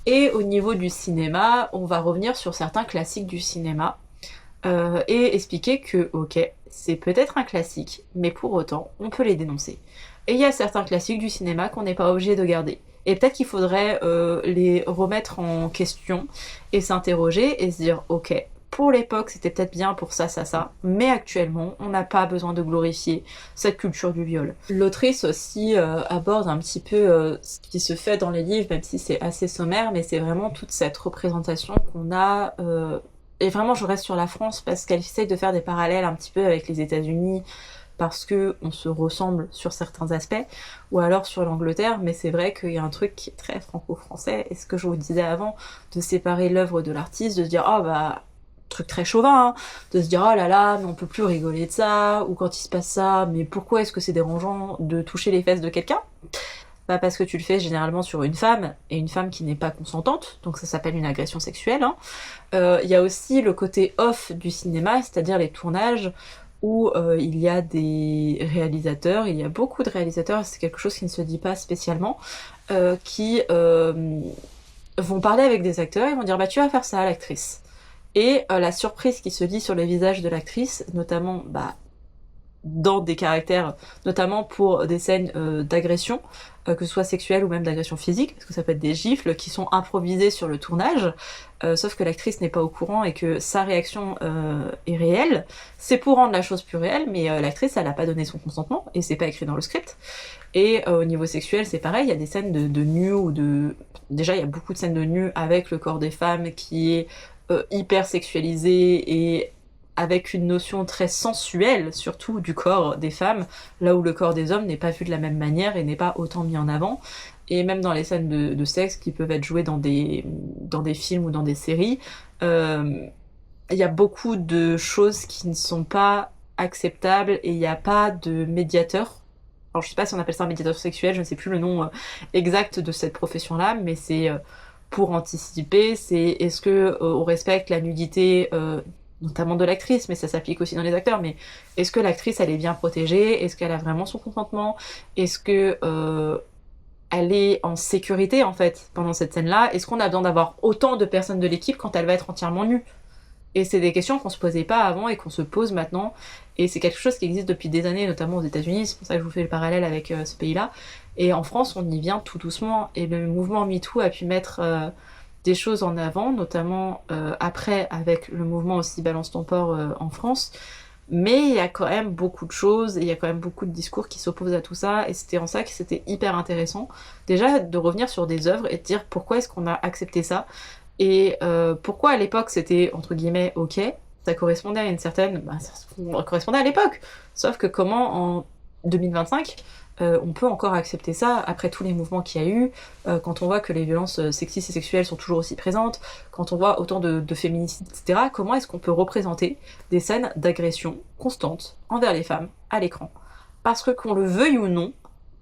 Et au niveau du cinéma, on va revenir sur certains classiques du cinéma et expliquer que, ok, c'est peut-être un classique, mais pour autant, on peut les dénoncer. Et il y a certains classiques du cinéma qu'on n'est pas obligé de garder. Et peut-être qu'il faudrait les remettre en question et s'interroger et se dire « Ok, pour l'époque c'était peut-être bien pour ça, mais actuellement on n'a pas besoin de glorifier cette culture du viol. » L'autrice aussi aborde un petit peu ce qui se fait dans les livres, même si c'est assez sommaire, mais c'est vraiment toute cette représentation qu'on a... Et vraiment je reste sur la France parce qu'elle essaie de faire des parallèles un petit peu avec les États-Unis, parce que on se ressemble sur certains aspects, ou alors sur l'Angleterre, mais c'est vrai qu'il y a un truc qui est très franco-français, et ce que je vous disais avant, de séparer l'œuvre de l'artiste, de se dire « Ah bah, truc très chauvin, hein, de se dire « Oh là là, mais on peut plus rigoler de ça », ou quand il se passe ça, mais pourquoi est-ce que c'est dérangeant de toucher les fesses de quelqu'un ?» Bah parce que tu le fais généralement sur une femme, et une femme qui n'est pas consentante, donc ça s'appelle une agression sexuelle. Hein. Y a aussi le côté off du cinéma, c'est-à-dire les tournages, où il y a des réalisateurs, il y a beaucoup de réalisateurs, c'est quelque chose qui ne se dit pas spécialement, qui vont parler avec des acteurs, ils vont dire « Bah tu vas faire ça, l'actrice ». Et la surprise qui se lit sur le visage de l'actrice, notamment dans des caractères, notamment pour des scènes d'agression, que ce soit sexuelle ou même d'agression physique, parce que ça peut être des gifles qui sont improvisées sur le tournage, sauf que l'actrice n'est pas au courant et que sa réaction est réelle. C'est pour rendre la chose plus réelle, mais l'actrice, elle n'a pas donné son consentement, et c'est pas écrit dans le script. Et au niveau sexuel, c'est pareil, il y a des scènes de nu ou de... Déjà, il y a beaucoup de scènes de nu avec le corps des femmes qui est hyper sexualisé et avec une notion très sensuelle, surtout du corps des femmes, là où le corps des hommes n'est pas vu de la même manière et n'est pas autant mis en avant. Et même dans les scènes de sexe qui peuvent être jouées dans des films ou dans des séries, il y a beaucoup de choses qui ne sont pas acceptables et il n'y a pas de médiateur. Alors je sais pas si on appelle ça un médiateur sexuel, je ne sais plus le nom exact de cette profession-là, mais c'est pour anticiper, c'est est-ce que on respecte la nudité notamment de l'actrice, mais ça s'applique aussi dans les acteurs, mais est-ce que l'actrice elle est bien protégée? Est-ce qu'elle a vraiment son consentement? Est-ce que elle est en sécurité en fait pendant cette scène-là? Est-ce qu'on a besoin d'avoir autant de personnes de l'équipe quand elle va être entièrement nue? Et c'est des questions qu'on se posait pas avant et qu'on se pose maintenant, et c'est quelque chose qui existe depuis des années, notamment aux États-Unis, c'est pour ça que je vous fais le parallèle avec ce pays-là, et en France on y vient tout doucement, et le mouvement MeToo a pu mettre des choses en avant, notamment après avec le mouvement aussi Balance ton porc en France, mais il y a quand même beaucoup de choses, et il y a quand même beaucoup de discours qui s'opposent à tout ça, et c'était en ça que c'était hyper intéressant, déjà de revenir sur des œuvres et de dire pourquoi est-ce qu'on a accepté ça, et pourquoi à l'époque c'était entre guillemets ok, ça correspondait à une certaine... ça correspondait à l'époque, sauf que comment en 2025 on peut encore accepter ça après tous les mouvements qu'il y a eu, quand on voit que les violences sexistes et sexuelles sont toujours aussi présentes, quand on voit autant de féminicides, etc. Comment est-ce qu'on peut représenter des scènes d'agression constantes envers les femmes à l'écran? Parce que qu'on le veuille ou non,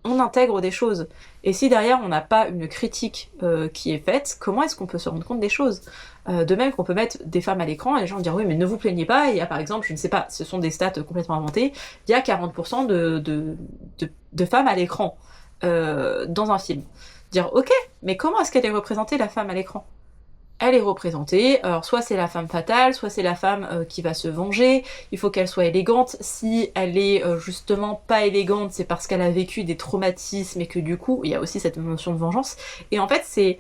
on intègre des choses. Et si derrière on n'a pas une critique qui est faite, comment est-ce qu'on peut se rendre compte des choses? De même qu'on peut mettre des femmes à l'écran et les gens vont dire oui mais ne vous plaignez pas, il y a par exemple, je ne sais pas, ce sont des stats complètement inventées, il y a 40% de femmes à l'écran dans un film. Dire ok, mais comment est-ce qu'elle est représentée la femme à l'écran? Elle est représentée, alors soit c'est la femme fatale, soit c'est la femme qui va se venger, il faut qu'elle soit élégante, si elle est justement pas élégante, c'est parce qu'elle a vécu des traumatismes et que du coup, il y a aussi cette notion de vengeance, et en fait c'est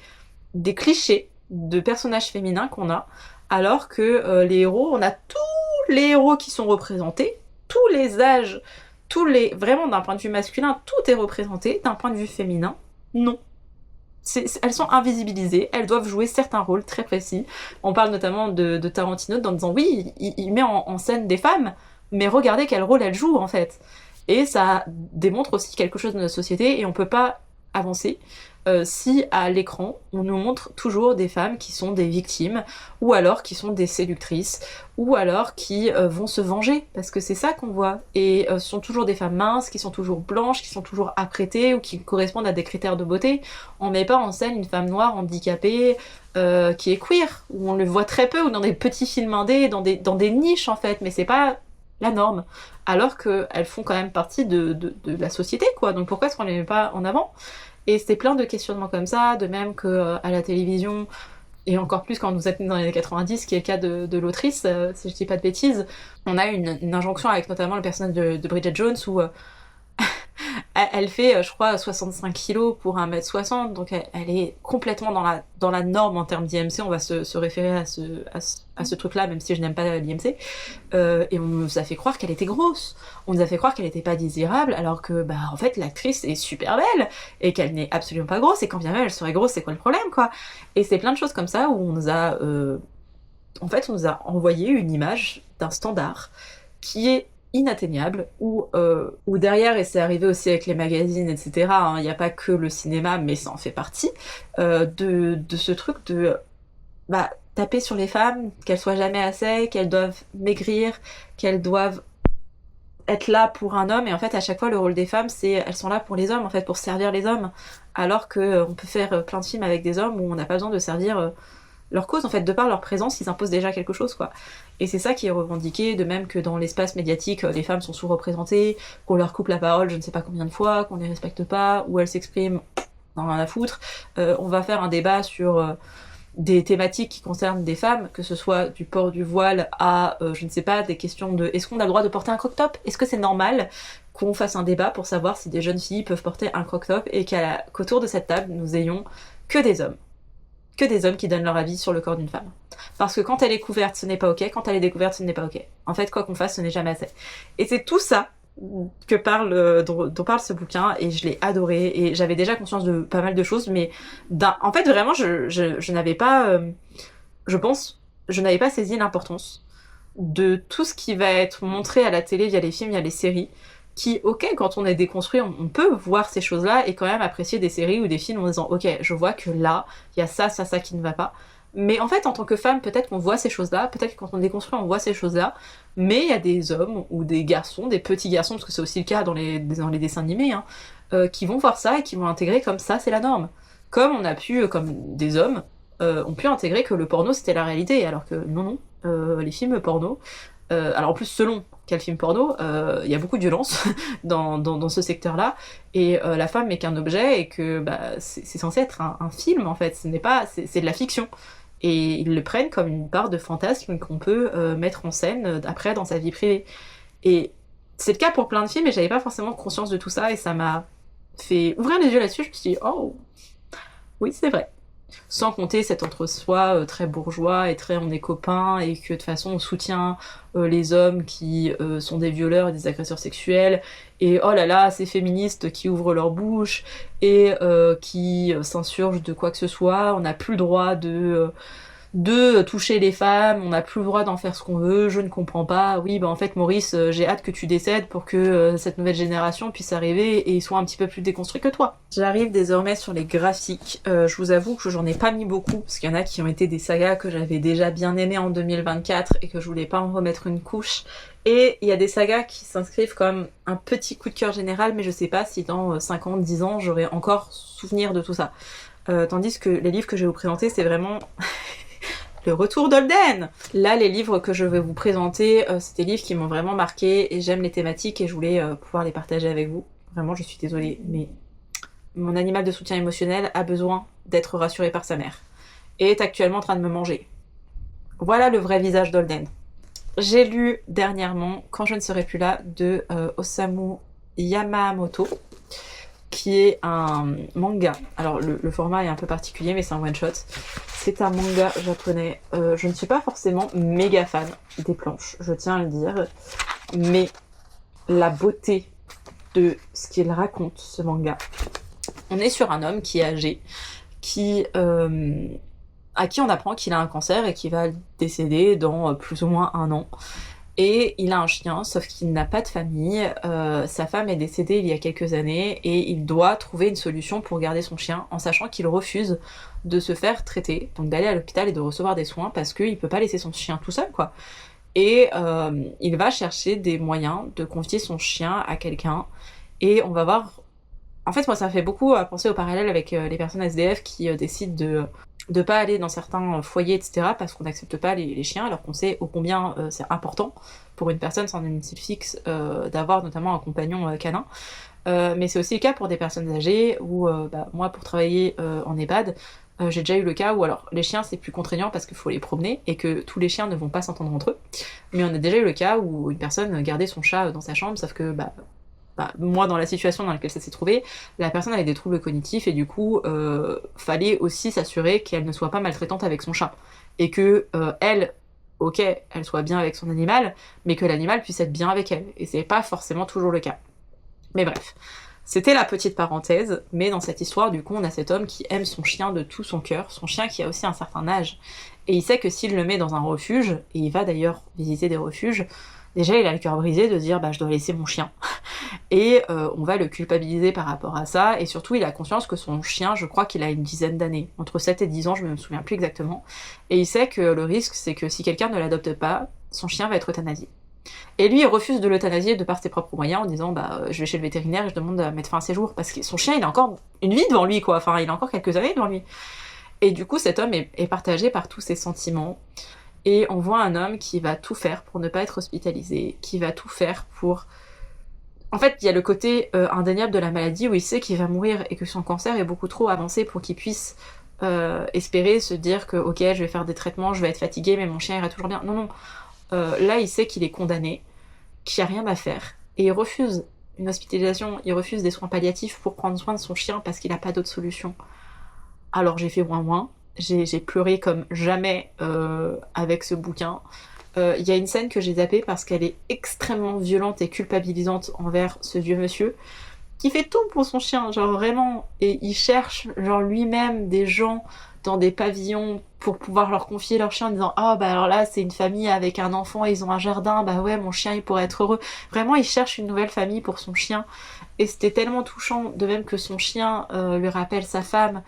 des clichés de personnages féminins qu'on a, alors que les héros, on a tous les héros qui sont représentés, tous les âges, vraiment d'un point de vue masculin, tout est représenté, d'un point de vue féminin, non. Elles sont invisibilisées, elles doivent jouer certains rôles très précis. On parle notamment de Tarantino en disant oui, il met en scène des femmes, mais regardez quel rôle elles jouent en fait. Et ça démontre aussi quelque chose de notre société, et on peut pas avancer si à l'écran on nous montre toujours des femmes qui sont des victimes, ou alors qui sont des séductrices, ou alors qui vont se venger, parce que c'est ça qu'on voit, et ce sont toujours des femmes minces, qui sont toujours blanches, qui sont toujours apprêtées, ou qui correspondent à des critères de beauté. On met pas en scène une femme noire handicapée qui est queer, où on le voit très peu, ou dans des petits films indés, dans des niches en fait, mais c'est pas la norme, alors qu'elles font quand même partie de la société quoi, donc pourquoi est-ce qu'on les met pas en avant? Et c'était plein de questionnements comme ça, de même que à la télévision, et encore plus quand vous êtes né dans les années 90, qui est le cas de l'autrice, si je dis pas de bêtises, on a une injonction avec notamment le personnage de Bridget Jones où elle fait, je crois, 65 kilos pour 1m60, donc elle est complètement dans la norme en termes d'IMC, on va se référer à ce truc-là, même si je n'aime pas l'IMC, et on nous a fait croire qu'elle était grosse, on nous a fait croire qu'elle était pas désirable, alors que, bah, en fait, l'actrice est super belle, et qu'elle n'est absolument pas grosse, et quand bien même elle serait grosse, c'est quoi le problème, quoi? Et c'est plein de choses comme ça où on nous a, en fait, on nous a envoyé une image d'un standard qui est inatteignable, ou derrière, et c'est arrivé aussi avec les magazines, etc., il n'y a pas que le cinéma, mais ça en fait partie, de ce truc de bah, taper sur les femmes, qu'elles soient jamais assez, qu'elles doivent maigrir, qu'elles doivent être là pour un homme, et en fait à chaque fois le rôle des femmes c'est elles sont là pour les hommes, en fait pour servir les hommes, alors que on peut faire plein de films avec des hommes où on n'a pas besoin de servir leur cause, en fait, de par leur présence, ils imposent déjà quelque chose, quoi. Et c'est ça qui est revendiqué, de même que dans l'espace médiatique, les femmes sont sous-représentées, qu'on leur coupe la parole je ne sais pas combien de fois, qu'on les respecte pas, ou elles s'expriment, dans rien à foutre. On va faire un débat sur des thématiques qui concernent des femmes, que ce soit du port du voile à, je ne sais pas, des questions de est-ce qu'on a le droit de porter un crop-top? Est-ce que c'est normal qu'on fasse un débat pour savoir si des jeunes filles peuvent porter un crop-top, et qu'autour de cette table, nous ayons que des hommes qui donnent leur avis sur le corps d'une femme. Parce que quand elle est couverte, ce n'est pas ok, quand elle est découverte, ce n'est pas ok. En fait, quoi qu'on fasse, ce n'est jamais assez. Et c'est tout ça dont parle ce bouquin, et je l'ai adoré, et j'avais déjà conscience de pas mal de choses, mais en fait, vraiment, je n'avais pas, je pense, je n'avais pas saisi l'importance de tout ce qui va être montré à la télé via les films, via les séries, qui, ok, quand on est déconstruit, on peut voir ces choses-là et quand même apprécier des séries ou des films en disant, ok, je vois que là, il y a ça qui ne va pas. Mais en fait, en tant que femme, peut-être qu'on voit ces choses-là, peut-être que quand on déconstruit, on voit ces choses-là, mais il y a des hommes ou des garçons, des petits garçons, parce que c'est aussi le cas dans les dessins animés, hein, qui vont voir ça et qui vont intégrer comme ça, c'est la norme. Comme on a pu, comme des hommes, ont pu intégrer que le porno c'était la réalité, alors que non, les films porno, alors en plus selon quel film porno, il y a beaucoup de violence dans ce secteur-là, et la femme n'est qu'un objet, et que bah, c'est censé être un film en fait, c'est de la fiction. Et ils le prennent comme une part de fantasme qu'on peut mettre en scène après dans sa vie privée. Et c'est le cas pour plein de films, et j'avais pas forcément conscience de tout ça, et ça m'a fait ouvrir les yeux là-dessus. Je me suis dit, oh, oui, c'est vrai. Sans compter cet entre-soi très bourgeois et très on est copains, et que de toute façon on soutient les hommes qui sont des violeurs et des agresseurs sexuels, et oh là là, ces féministes qui ouvrent leur bouche et qui s'insurgent de quoi que ce soit, on n'a plus le droit de toucher les femmes, on n'a plus le droit d'en faire ce qu'on veut, je ne comprends pas. Oui, bah en fait Maurice, j'ai hâte que tu décèdes pour que cette nouvelle génération puisse arriver et soit un petit peu plus déconstruit que toi. J'arrive désormais sur les graphiques. Je vous avoue que j'en ai pas mis beaucoup, parce qu'il y en a qui ont été des sagas que j'avais déjà bien aimées en 2024 et que je voulais pas en remettre une couche. Et il y a des sagas qui s'inscrivent comme un petit coup de cœur général, mais je sais pas si dans 5 ans, 10 ans, j'aurai encore souvenir de tout ça. Tandis que les livres que je vais vous présenter, c'est vraiment le retour d'Holden. Là, les livres que je vais vous présenter, c'est des livres qui m'ont vraiment marqué, et j'aime les thématiques, et je voulais pouvoir les partager avec vous. Vraiment, je suis désolée, mais mon animal de soutien émotionnel a besoin d'être rassuré par sa mère, et est actuellement en train de me manger. Voilà le vrai visage d'Holden. J'ai lu dernièrement Quand je ne serai plus là de Osamu Yamamoto, qui est un manga. Alors le format est un peu particulier, mais c'est un one-shot. C'est un manga japonais. Je ne suis pas forcément méga fan des planches, je tiens à le dire, mais la beauté de ce qu'il raconte, ce manga. On est sur un homme qui est âgé, à qui on apprend qu'il a un cancer et qu'il va décéder dans plus ou moins 1 an. Et il a un chien, sauf qu'il n'a pas de famille, sa femme est décédée il y a quelques années, et il doit trouver une solution pour garder son chien, en sachant qu'il refuse de se faire traiter, donc d'aller à l'hôpital et de recevoir des soins, parce qu'il peut pas laisser son chien tout seul, quoi. Et il va chercher des moyens de confier son chien à quelqu'un, et on va voir... En fait, moi, ça me fait beaucoup penser au parallèle avec les personnes SDF qui décident de pas aller dans certains foyers, etc., parce qu'on n'accepte pas les chiens, alors qu'on sait ô combien c'est important pour une personne sans domicile fixe d'avoir notamment un compagnon canin. Mais c'est aussi le cas pour des personnes âgées, où moi, pour travailler en EHPAD, J'ai déjà eu le cas où, alors les chiens c'est plus contraignant parce qu'il faut les promener et que tous les chiens ne vont pas s'entendre entre eux, mais on a déjà eu le cas où une personne gardait son chat dans sa chambre, sauf que moi dans la situation dans laquelle ça s'est trouvé, la personne avait des troubles cognitifs et du coup fallait aussi s'assurer qu'elle ne soit pas maltraitante avec son chat et que elle, ok, elle soit bien avec son animal, mais que l'animal puisse être bien avec elle, et c'est pas forcément toujours le cas. Mais bref, c'était la petite parenthèse, mais dans cette histoire, du coup, on a cet homme qui aime son chien de tout son cœur, son chien qui a aussi un certain âge, et il sait que s'il le met dans un refuge, et il va d'ailleurs visiter des refuges, déjà il a le cœur brisé de dire je dois laisser mon chien, et on va le culpabiliser par rapport à ça, et surtout il a conscience que son chien, je crois qu'il a une dizaine d'années, entre 7 et 10 ans, je me souviens plus exactement, et il sait que le risque c'est que si quelqu'un ne l'adopte pas, son chien va être euthanasié. Et lui, il refuse de l'euthanasier de par ses propres moyens en disant je vais chez le vétérinaire et je demande à mettre fin à ses jours, parce que son chien il a encore une vie devant lui quoi, enfin il a encore quelques années devant lui. Et du coup cet homme est partagé par tous ses sentiments, et on voit un homme qui va tout faire pour ne pas être hospitalisé, qui va tout faire pour... En fait il y a le côté indéniable de la maladie où il sait qu'il va mourir et que son cancer est beaucoup trop avancé pour qu'il puisse espérer se dire que ok je vais faire des traitements, je vais être fatigué mais mon chien ira toujours bien. Non non. Là, il sait qu'il est condamné, qu'il n'y a rien à faire, et il refuse une hospitalisation, il refuse des soins palliatifs pour prendre soin de son chien parce qu'il n'a pas d'autre solution. Alors j'ai fait moins, j'ai pleuré comme jamais avec ce bouquin. Il y a une scène que j'ai zappée parce qu'elle est extrêmement violente et culpabilisante envers ce vieux monsieur, qui fait tout pour son chien, genre vraiment, et il cherche genre lui-même des gens dans des pavillons pour pouvoir leur confier leur chien en disant alors là c'est une famille avec un enfant, ils ont un jardin, bah ouais mon chien il pourrait être heureux. Vraiment il cherche une nouvelle famille pour son chien, et c'était tellement touchant, de même que son chien lui rappelle sa femme,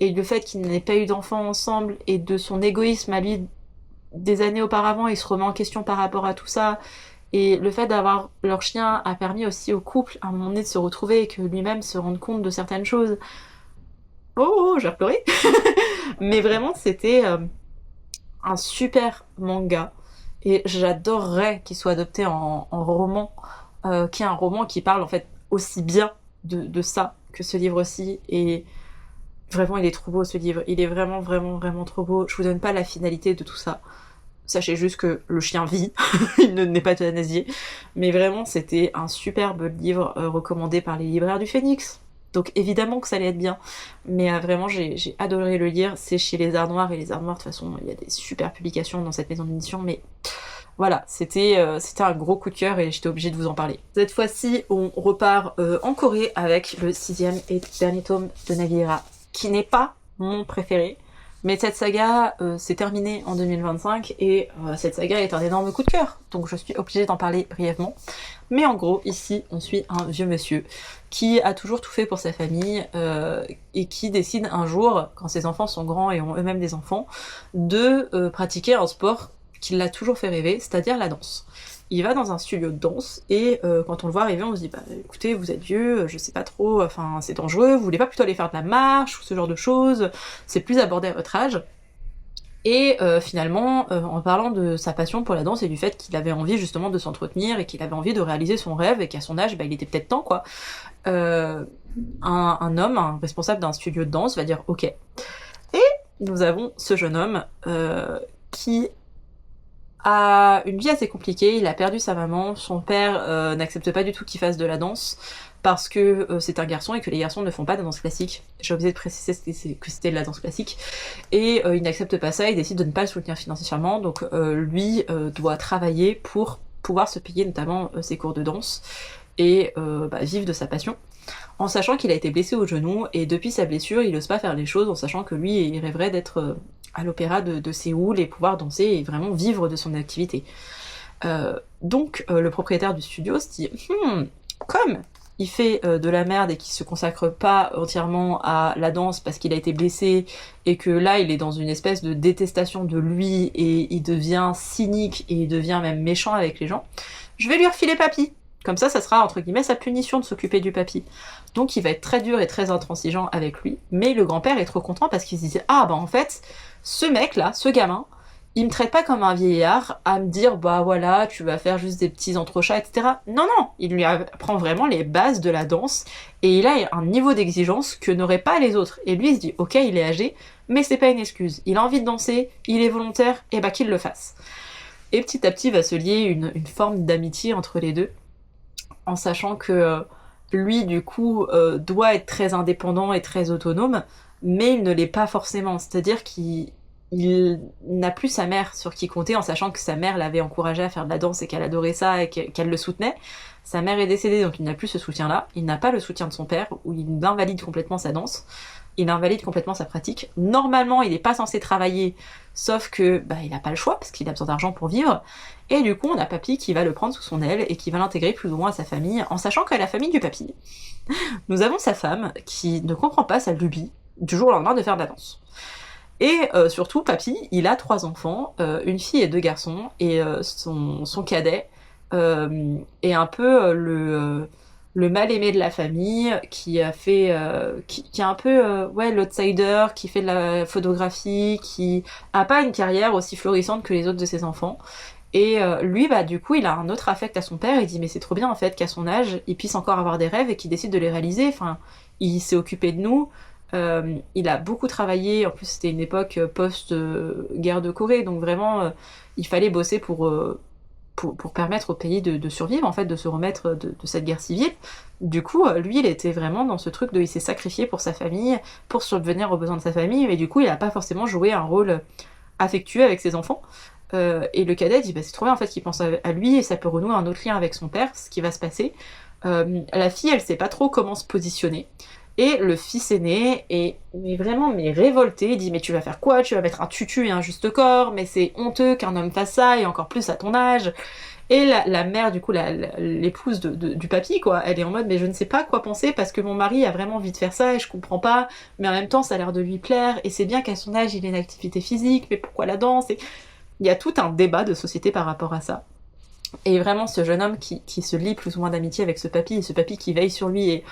et le fait qu'ils n'aient pas eu d'enfant ensemble, et de son égoïsme à lui des années auparavant, il se remet en question par rapport à tout ça. Et le fait d'avoir leur chien a permis aussi au couple à un moment donné de se retrouver et que lui-même se rende compte de certaines choses. Oh, j'ai pleuré. Mais vraiment, c'était un super manga. Et j'adorerais qu'il soit adopté en roman, qui est un roman qui parle en fait aussi bien de ça que ce livre-ci. Et vraiment, il est trop beau ce livre. Il est vraiment, vraiment, vraiment trop beau. Je vous donne pas la finalité de tout ça. Sachez juste que le chien vit, il n'est pas euthanasié. Mais vraiment, c'était un superbe livre recommandé par les libraires du Phénix. Donc évidemment que ça allait être bien. Mais vraiment, j'ai adoré le lire. C'est chez Les Arts Noirs, et Les Arts Noirs, de toute façon, il y a des super publications dans cette maison d'édition. Mais voilà, c'était un gros coup de cœur et j'étais obligée de vous en parler. Cette fois-ci, on repart en Corée avec le 6e et dernier tome de Nagihara, qui n'est pas mon préféré. Mais cette saga s'est terminée en 2025 et cette saga est un énorme coup de cœur, donc je suis obligée d'en parler brièvement. Mais en gros, ici, on suit un vieux monsieur qui a toujours tout fait pour sa famille et qui décide un jour, quand ses enfants sont grands et ont eux-mêmes des enfants, de pratiquer un sport qui l'a toujours fait rêver, c'est-à-dire la danse. Il va dans un studio de danse et quand on le voit arriver, on se dit écoutez, vous êtes vieux, je sais pas trop, enfin c'est dangereux, vous voulez pas plutôt aller faire de la marche ou ce genre de choses, c'est plus abordé à votre âge. Et finalement, en parlant de sa passion pour la danse et du fait qu'il avait envie justement de s'entretenir et qu'il avait envie de réaliser son rêve et qu'à son âge, il était peut-être temps quoi, un homme, un responsable d'un studio de danse va dire ok. Et nous avons ce jeune homme qui a une vie assez compliquée, il a perdu sa maman, son père n'accepte pas du tout qu'il fasse de la danse parce que c'est un garçon et que les garçons ne font pas de danse classique. J'ai oublié de préciser que c'était de la danse classique. Et il n'accepte pas ça, il décide de ne pas le soutenir financièrement, donc lui doit travailler pour pouvoir se payer notamment ses cours de danse et vivre de sa passion. En sachant qu'il a été blessé au genou, et depuis sa blessure, il n'ose pas faire les choses, en sachant que lui, il rêverait d'être à l'opéra de Séoul et pouvoir danser et vraiment vivre de son activité. Donc le propriétaire du studio se dit comme il fait de la merde et qu'il se consacre pas entièrement à la danse parce qu'il a été blessé et que là il est dans une espèce de détestation de lui et il devient cynique et il devient même méchant avec les gens, je vais lui refiler papy. Comme ça sera entre guillemets sa punition de s'occuper du papy. Donc il va être très dur et très intransigeant avec lui, mais le grand-père est trop content parce qu'il se dit en fait, ce mec là, ce gamin, il me traite pas comme un vieillard à me dire bah voilà tu vas faire juste des petits entrechats etc. Non non, il lui apprend vraiment les bases de la danse et il a un niveau d'exigence que n'auraient pas les autres. Et lui il se dit ok il est âgé mais c'est pas une excuse. Il a envie de danser, il est volontaire et bah qu'il le fasse. Et petit à petit va se lier une forme d'amitié entre les deux en sachant que lui du coup doit être très indépendant et très autonome mais il ne l'est pas forcément. C'est-à-dire qu'il n'a plus sa mère sur qui compter, en sachant que sa mère l'avait encouragé à faire de la danse et qu'elle adorait ça et qu'elle le soutenait. Sa mère est décédée, donc il n'a plus ce soutien-là. Il n'a pas le soutien de son père, où il invalide complètement sa danse. Il invalide complètement sa pratique. Normalement, il n'est pas censé travailler, sauf que bah, il n'a pas le choix, parce qu'il a besoin d'argent pour vivre. Et du coup, on a papy qui va le prendre sous son aile et qui va l'intégrer plus ou moins à sa famille, en sachant qu'à la famille du papy, nous avons sa femme qui ne comprend pas sa lubie du jour au lendemain de faire de la danse. Et surtout, papy, il a 3 enfants, une fille et 2 garçons, et son cadet est un peu le mal-aimé de la famille, qui a fait, qui est un peu ouais, l'outsider, qui fait de la photographie, qui a pas une carrière aussi florissante que les autres de ses enfants. Et lui, bah du coup, il a un autre affect à son père, il dit mais c'est trop bien en fait qu'à son âge, il puisse encore avoir des rêves et qu'il décide de les réaliser, enfin, il s'est occupé de nous, il a beaucoup travaillé, en plus c'était une époque post-guerre de Corée, donc vraiment il fallait bosser pour permettre au pays de survivre, en fait, de se remettre de cette guerre civile. Du coup, lui, il était vraiment dans ce truc de... Il s'est sacrifié pour sa famille, pour subvenir aux besoins de sa famille, mais du coup, il a pas forcément joué un rôle affectueux avec ses enfants. Et le cadet dit, bah, c'est trop bien, en fait, qu'il pense à lui, et ça peut renouer un autre lien avec son père, ce qui va se passer. La fille, elle sait pas trop comment se positionner. Et le fils aîné est vraiment révolté, il dit mais tu vas faire quoi? Tu vas mettre un tutu et un juste corps, mais c'est honteux qu'un homme fasse ça, et encore plus à ton âge. Et la mère, du coup, l'épouse du papy, quoi, elle est en mode mais je ne sais pas quoi penser parce que mon mari a vraiment envie de faire ça et je comprends pas, mais en même temps ça a l'air de lui plaire, et c'est bien qu'à son âge il ait une activité physique, mais pourquoi la danse? Et il y a tout un débat de société par rapport à ça. Et vraiment ce jeune homme qui se lie plus ou moins d'amitié avec ce papy, et ce papy qui veille sur lui, et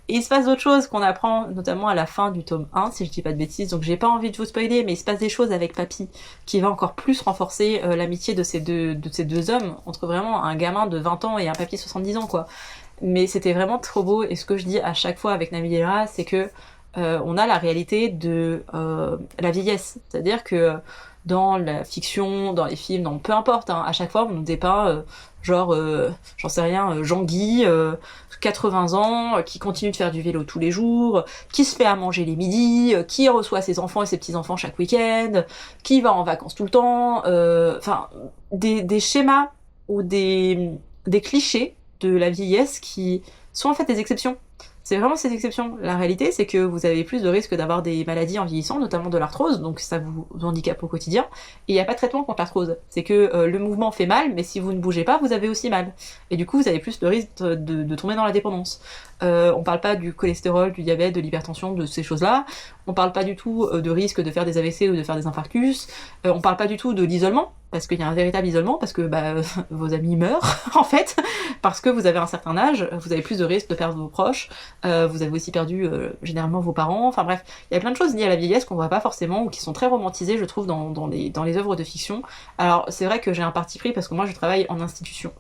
il se passe d'autres choses qu'on apprend notamment à la fin du tome 1, si je dis pas de bêtises, donc j'ai pas envie de vous spoiler, mais il se passe des choses avec papy qui va encore plus renforcer l'amitié de ces deux hommes, entre vraiment un gamin de 20 ans et un papy de 70 ans, quoi. Mais c'était vraiment trop beau, et ce que je dis à chaque fois avec Nabila, c'est que on a la réalité de la vieillesse, c'est-à-dire que dans la fiction, dans les films, dans peu importe, hein, à chaque fois on nous dépeint genre, j'en sais rien, Jean-Guy, 80 ans, qui continue de faire du vélo tous les jours, qui se fait à manger les midis, qui reçoit ses enfants et ses petits-enfants chaque week-end, qui va en vacances tout le temps, enfin, des schémas ou des clichés de la vieillesse qui sont en fait des exceptions. C'est vraiment ces exceptions. La réalité, c'est que vous avez plus de risques d'avoir des maladies en vieillissant, notamment de l'arthrose, donc ça vous handicape au quotidien. Et il n'y a pas de traitement contre l'arthrose. C'est que le mouvement fait mal, mais si vous ne bougez pas, vous avez aussi mal. Et du coup, vous avez plus de risques de tomber dans la dépendance. On parle pas du cholestérol, du diabète, de l'hypertension, de ces choses-là. On parle pas du tout de risque de faire des AVC ou de faire des infarctus. On parle pas du tout de l'isolement, parce qu'il y a un véritable isolement, parce que bah, vos amis meurent, en fait, parce que vous avez un certain âge, vous avez plus de risques de perdre vos proches, vous avez aussi perdu généralement vos parents, enfin bref, il y a plein de choses liées à la vieillesse qu'on voit pas forcément, ou qui sont très romantisées, je trouve, dans les œuvres de fiction. Alors c'est vrai que j'ai un parti pris, parce que moi je travaille en institution.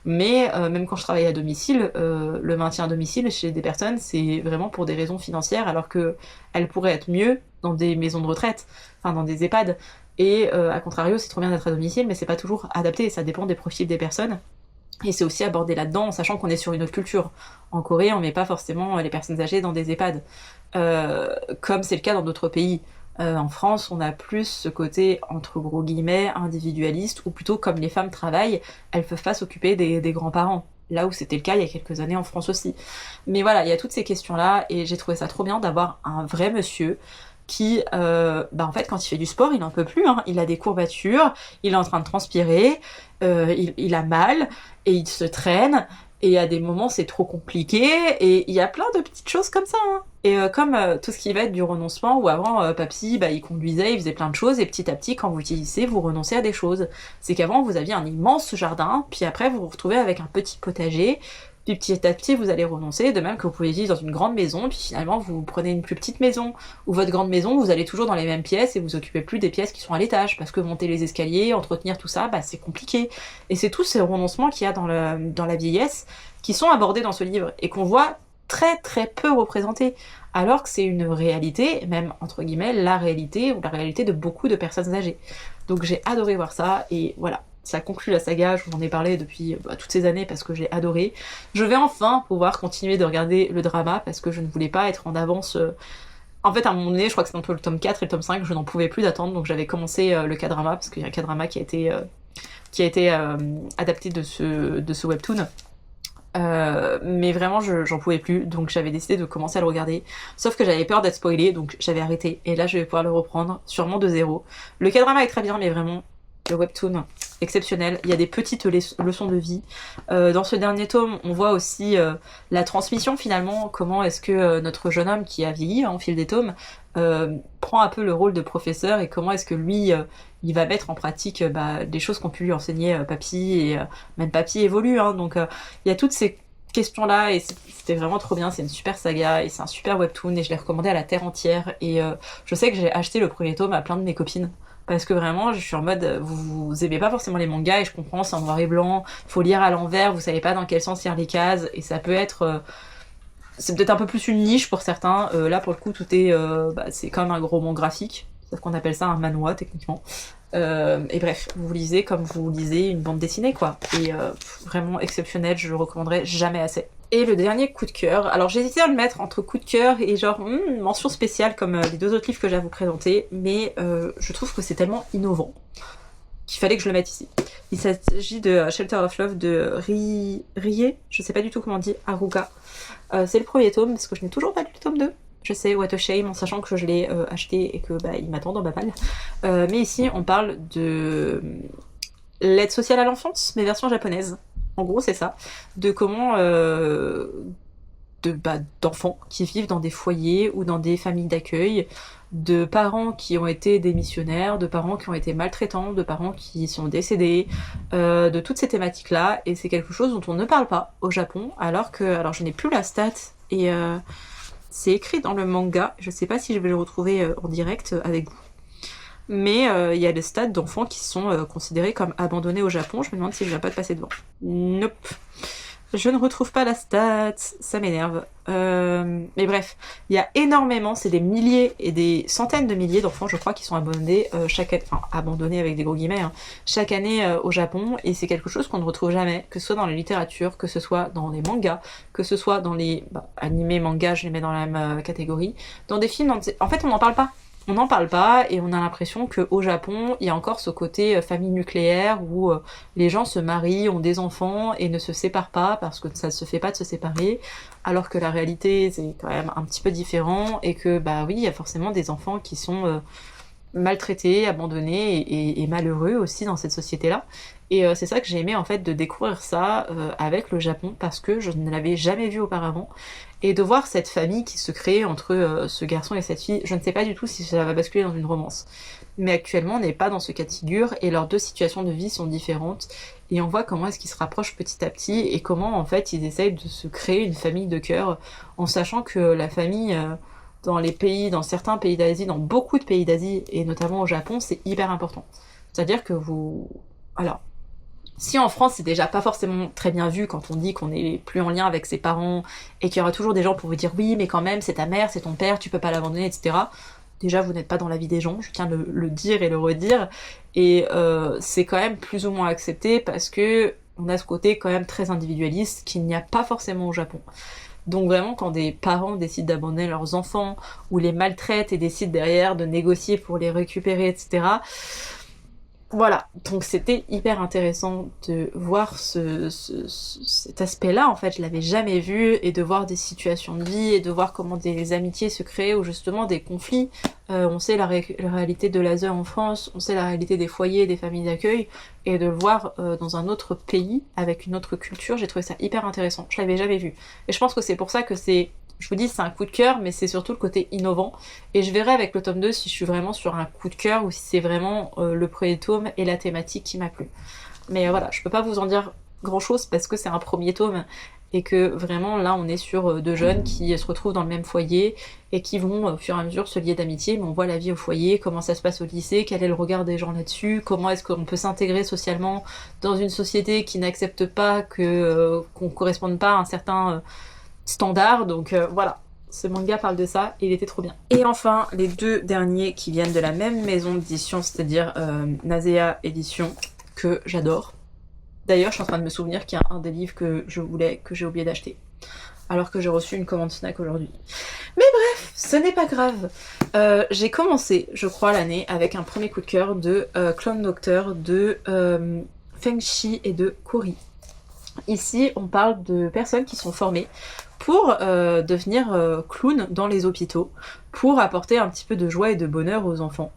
Mais même quand je travaille à domicile, le maintien à domicile chez des personnes, c'est vraiment pour des raisons financières, alors que elles pourraient être mieux dans des maisons de retraite, enfin dans des EHPAD. Et à contrario, c'est trop bien d'être à domicile, mais c'est pas toujours adapté, ça dépend des profils des personnes. Et c'est aussi abordé là-dedans, en sachant qu'on est sur une autre culture. En Corée, on met pas forcément les personnes âgées dans des EHPAD, comme c'est le cas dans d'autres pays. En France, on a plus ce côté, entre gros guillemets, individualiste, ou plutôt comme les femmes travaillent, elles peuvent pas s'occuper des grands-parents. Là où c'était le cas il y a quelques années en France aussi. Mais voilà, il y a toutes ces questions-là, et j'ai trouvé ça trop bien d'avoir un vrai monsieur qui, bah en fait, quand il fait du sport, il en peut plus, hein. Il a des courbatures, il est en train de transpirer, il a mal, et il se traîne, et à des moments c'est trop compliqué, et il y a plein de petites choses comme ça, hein. Et comme tout ce qui va être du renoncement, où avant, papy, bah, il conduisait, il faisait plein de choses, et petit à petit, quand vous vieillissez, vous renoncez à des choses. C'est qu'avant, vous aviez un immense jardin, puis après, vous vous retrouvez avec un petit potager, Puis petit à petit, vous allez renoncer, de même que vous pouvez vivre dans une grande maison, puis finalement vous prenez une plus petite maison, ou votre grande maison, vous allez toujours dans les mêmes pièces et vous occupez plus des pièces qui sont à l'étage, parce que monter les escaliers, entretenir tout ça, bah c'est compliqué. Et c'est tous ces renoncements qu'il y a dans la vieillesse qui sont abordés dans ce livre, et qu'on voit très très peu représentés, alors que c'est une réalité, même entre guillemets la réalité, ou la réalité de beaucoup de personnes âgées. Donc j'ai adoré voir ça, et voilà. Ça conclut la saga, je vous en ai parlé depuis toutes ces années parce que j'ai adoré. Je vais enfin pouvoir continuer de regarder le drama parce que je ne voulais pas être en avance. En fait, à un moment donné, je crois que c'est entre le tome 4 et le tome 5, je n'en pouvais plus d'attendre, donc j'avais commencé le K-drama, parce qu'il y a un K-drama qui a été adapté de ce webtoon. Mais vraiment j'en pouvais plus, donc j'avais décidé de commencer à le regarder, sauf que j'avais peur d'être spoilée, donc j'avais arrêté, et là je vais pouvoir le reprendre, sûrement de zéro. Le K-drama est très bien, mais vraiment, le webtoon, exceptionnel. Il y a des petites leçons de vie. Dans ce dernier tome, on voit aussi la transmission finalement, comment est-ce que notre jeune homme qui a vieilli au fil des tomes prend un peu le rôle de professeur, et comment est-ce que lui, il va mettre en pratique des choses qu'ont pu lui enseigner Papy, et même Papy évolue, hein, donc il y a toutes ces questions-là, et c'était vraiment trop bien. C'est une super saga, et c'est un super webtoon, et je l'ai recommandé à la terre entière, et je sais que j'ai acheté le premier tome à plein de mes copines, parce que vraiment, je suis en mode, vous aimez pas forcément les mangas, et je comprends, c'est en noir et blanc, faut lire à l'envers, vous savez pas dans quel sens lire les cases, et ça peut être... c'est peut-être un peu plus une niche pour certains. Là, pour le coup, tout est... c'est comme un gros roman graphique, sauf qu'on appelle ça un manhwa, techniquement. Et bref, vous lisez comme vous lisez une bande dessinée, quoi. Et vraiment exceptionnel, je le recommanderais jamais assez. Et le dernier coup de cœur, alors j'ai hésité à le mettre entre coup de cœur et genre mention spéciale comme les deux autres livres que j'ai à vous présenter, mais je trouve que c'est tellement innovant qu'il fallait que je le mette ici. Il s'agit de Shelter of Love de Rie, je sais pas du tout comment on dit, Haruka. C'est le premier tome, parce que je n'ai toujours pas lu le tome 2. Je sais, what a shame, en sachant que je l'ai acheté et que il m'attend dans ma palle. Mais ici, on parle de l'aide sociale à l'enfance, mais version japonaise. En gros, c'est ça. De comment... d'enfants qui vivent dans des foyers ou dans des familles d'accueil, de parents qui ont été démissionnaires, de parents qui ont été maltraitants, de parents qui sont décédés, de toutes ces thématiques-là, et c'est quelque chose dont on ne parle pas au Japon, alors je n'ai plus la stat, et c'est écrit dans le manga, je sais pas si je vais le retrouver en direct avec vous, mais il y a des stats d'enfants qui sont considérés comme abandonnés au Japon. Je me demande si je viens pas de passer devant. Nope. Je ne retrouve pas la stat, ça m'énerve. Mais bref, il y a énormément, c'est des milliers et des centaines de milliers d'enfants, je crois, qui sont abandonnés chaque année, enfin abandonnés avec des gros guillemets, hein, chaque année au Japon, et c'est quelque chose qu'on ne retrouve jamais, que ce soit dans la littérature, que ce soit dans les mangas, que ce soit dans les animés, mangas, je les mets dans la même catégorie, dans des films, en fait on n'en parle pas. On n'en parle pas, et on a l'impression qu'au Japon, il y a encore ce côté famille nucléaire où les gens se marient, ont des enfants et ne se séparent pas parce que ça ne se fait pas de se séparer, alors que la réalité c'est quand même un petit peu différent, et que oui, il y a forcément des enfants qui sont maltraités, abandonnés et malheureux aussi dans cette société-là. Et c'est ça que j'ai aimé en fait, de découvrir ça avec le Japon, parce que je ne l'avais jamais vu auparavant, et de voir cette famille qui se crée entre ce garçon et cette fille. Je ne sais pas du tout si ça va basculer dans une romance, mais actuellement on n'est pas dans ce cas de figure, et leurs deux situations de vie sont différentes, et on voit comment est-ce qu'ils se rapprochent petit à petit, et comment en fait ils essayent de se créer une famille de cœur, en sachant que la famille... dans certains pays d'Asie, dans beaucoup de pays d'Asie, et notamment au Japon, c'est hyper important. C'est-à-dire que alors, si en France c'est déjà pas forcément très bien vu quand on dit qu'on est plus en lien avec ses parents, et qu'il y aura toujours des gens pour vous dire oui, mais quand même, c'est ta mère, c'est ton père, tu peux pas l'abandonner, etc. Déjà, vous n'êtes pas dans la vie des gens, je tiens à le dire et le redire, et c'est quand même plus ou moins accepté, parce que on a ce côté quand même très individualiste qu'il n'y a pas forcément au Japon. Donc vraiment, quand des parents décident d'abandonner leurs enfants, ou les maltraitent et décident derrière de négocier pour les récupérer, etc. Voilà, donc c'était hyper intéressant de voir cet aspect-là, en fait, je l'avais jamais vu, et de voir des situations de vie, et de voir comment des amitiés se créent, ou justement des conflits. On sait la réalité de l'ASE en France, on sait la réalité des foyers, des familles d'accueil, et de le voir dans un autre pays, avec une autre culture, j'ai trouvé ça hyper intéressant, je l'avais jamais vu. Et je pense que c'est pour ça que je vous dis, c'est un coup de cœur, mais c'est surtout le côté innovant. Et je verrai avec le tome 2 si je suis vraiment sur un coup de cœur, ou si c'est vraiment le premier tome et la thématique qui m'a plu. Mais voilà, je peux pas vous en dire grand chose parce que c'est un premier tome, et que vraiment là on est sur deux jeunes qui se retrouvent dans le même foyer et qui vont au fur et à mesure se lier d'amitié, mais on voit la vie au foyer, comment ça se passe au lycée, quel est le regard des gens là-dessus, comment est-ce qu'on peut s'intégrer socialement dans une société qui n'accepte pas qu'on corresponde pas à un certain standard, donc voilà. Ce manga parle de ça et il était trop bien. Et enfin, les deux derniers qui viennent de la même maison d'édition, c'est-à-dire Nazea Édition, que j'adore. D'ailleurs, je suis en train de me souvenir qu'il y a un des livres que je voulais, que j'ai oublié d'acheter. Alors que j'ai reçu une commande Fnac aujourd'hui. Mais bref, ce n'est pas grave. J'ai commencé, je crois, l'année avec un premier coup de cœur de Clone Doctor de Feng Shi et de Cory. Ici, on parle de personnes qui sont formées pour devenir clown dans les hôpitaux, pour apporter un petit peu de joie et de bonheur aux enfants.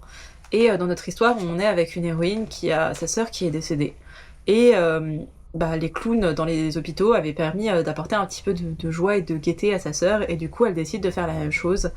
Et dans notre histoire, on est avec une héroïne qui a sa sœur qui est décédée. Et les clowns dans les hôpitaux avaient permis d'apporter un petit peu de joie et de gaieté à sa sœur, et du coup elle décide de faire la même chose.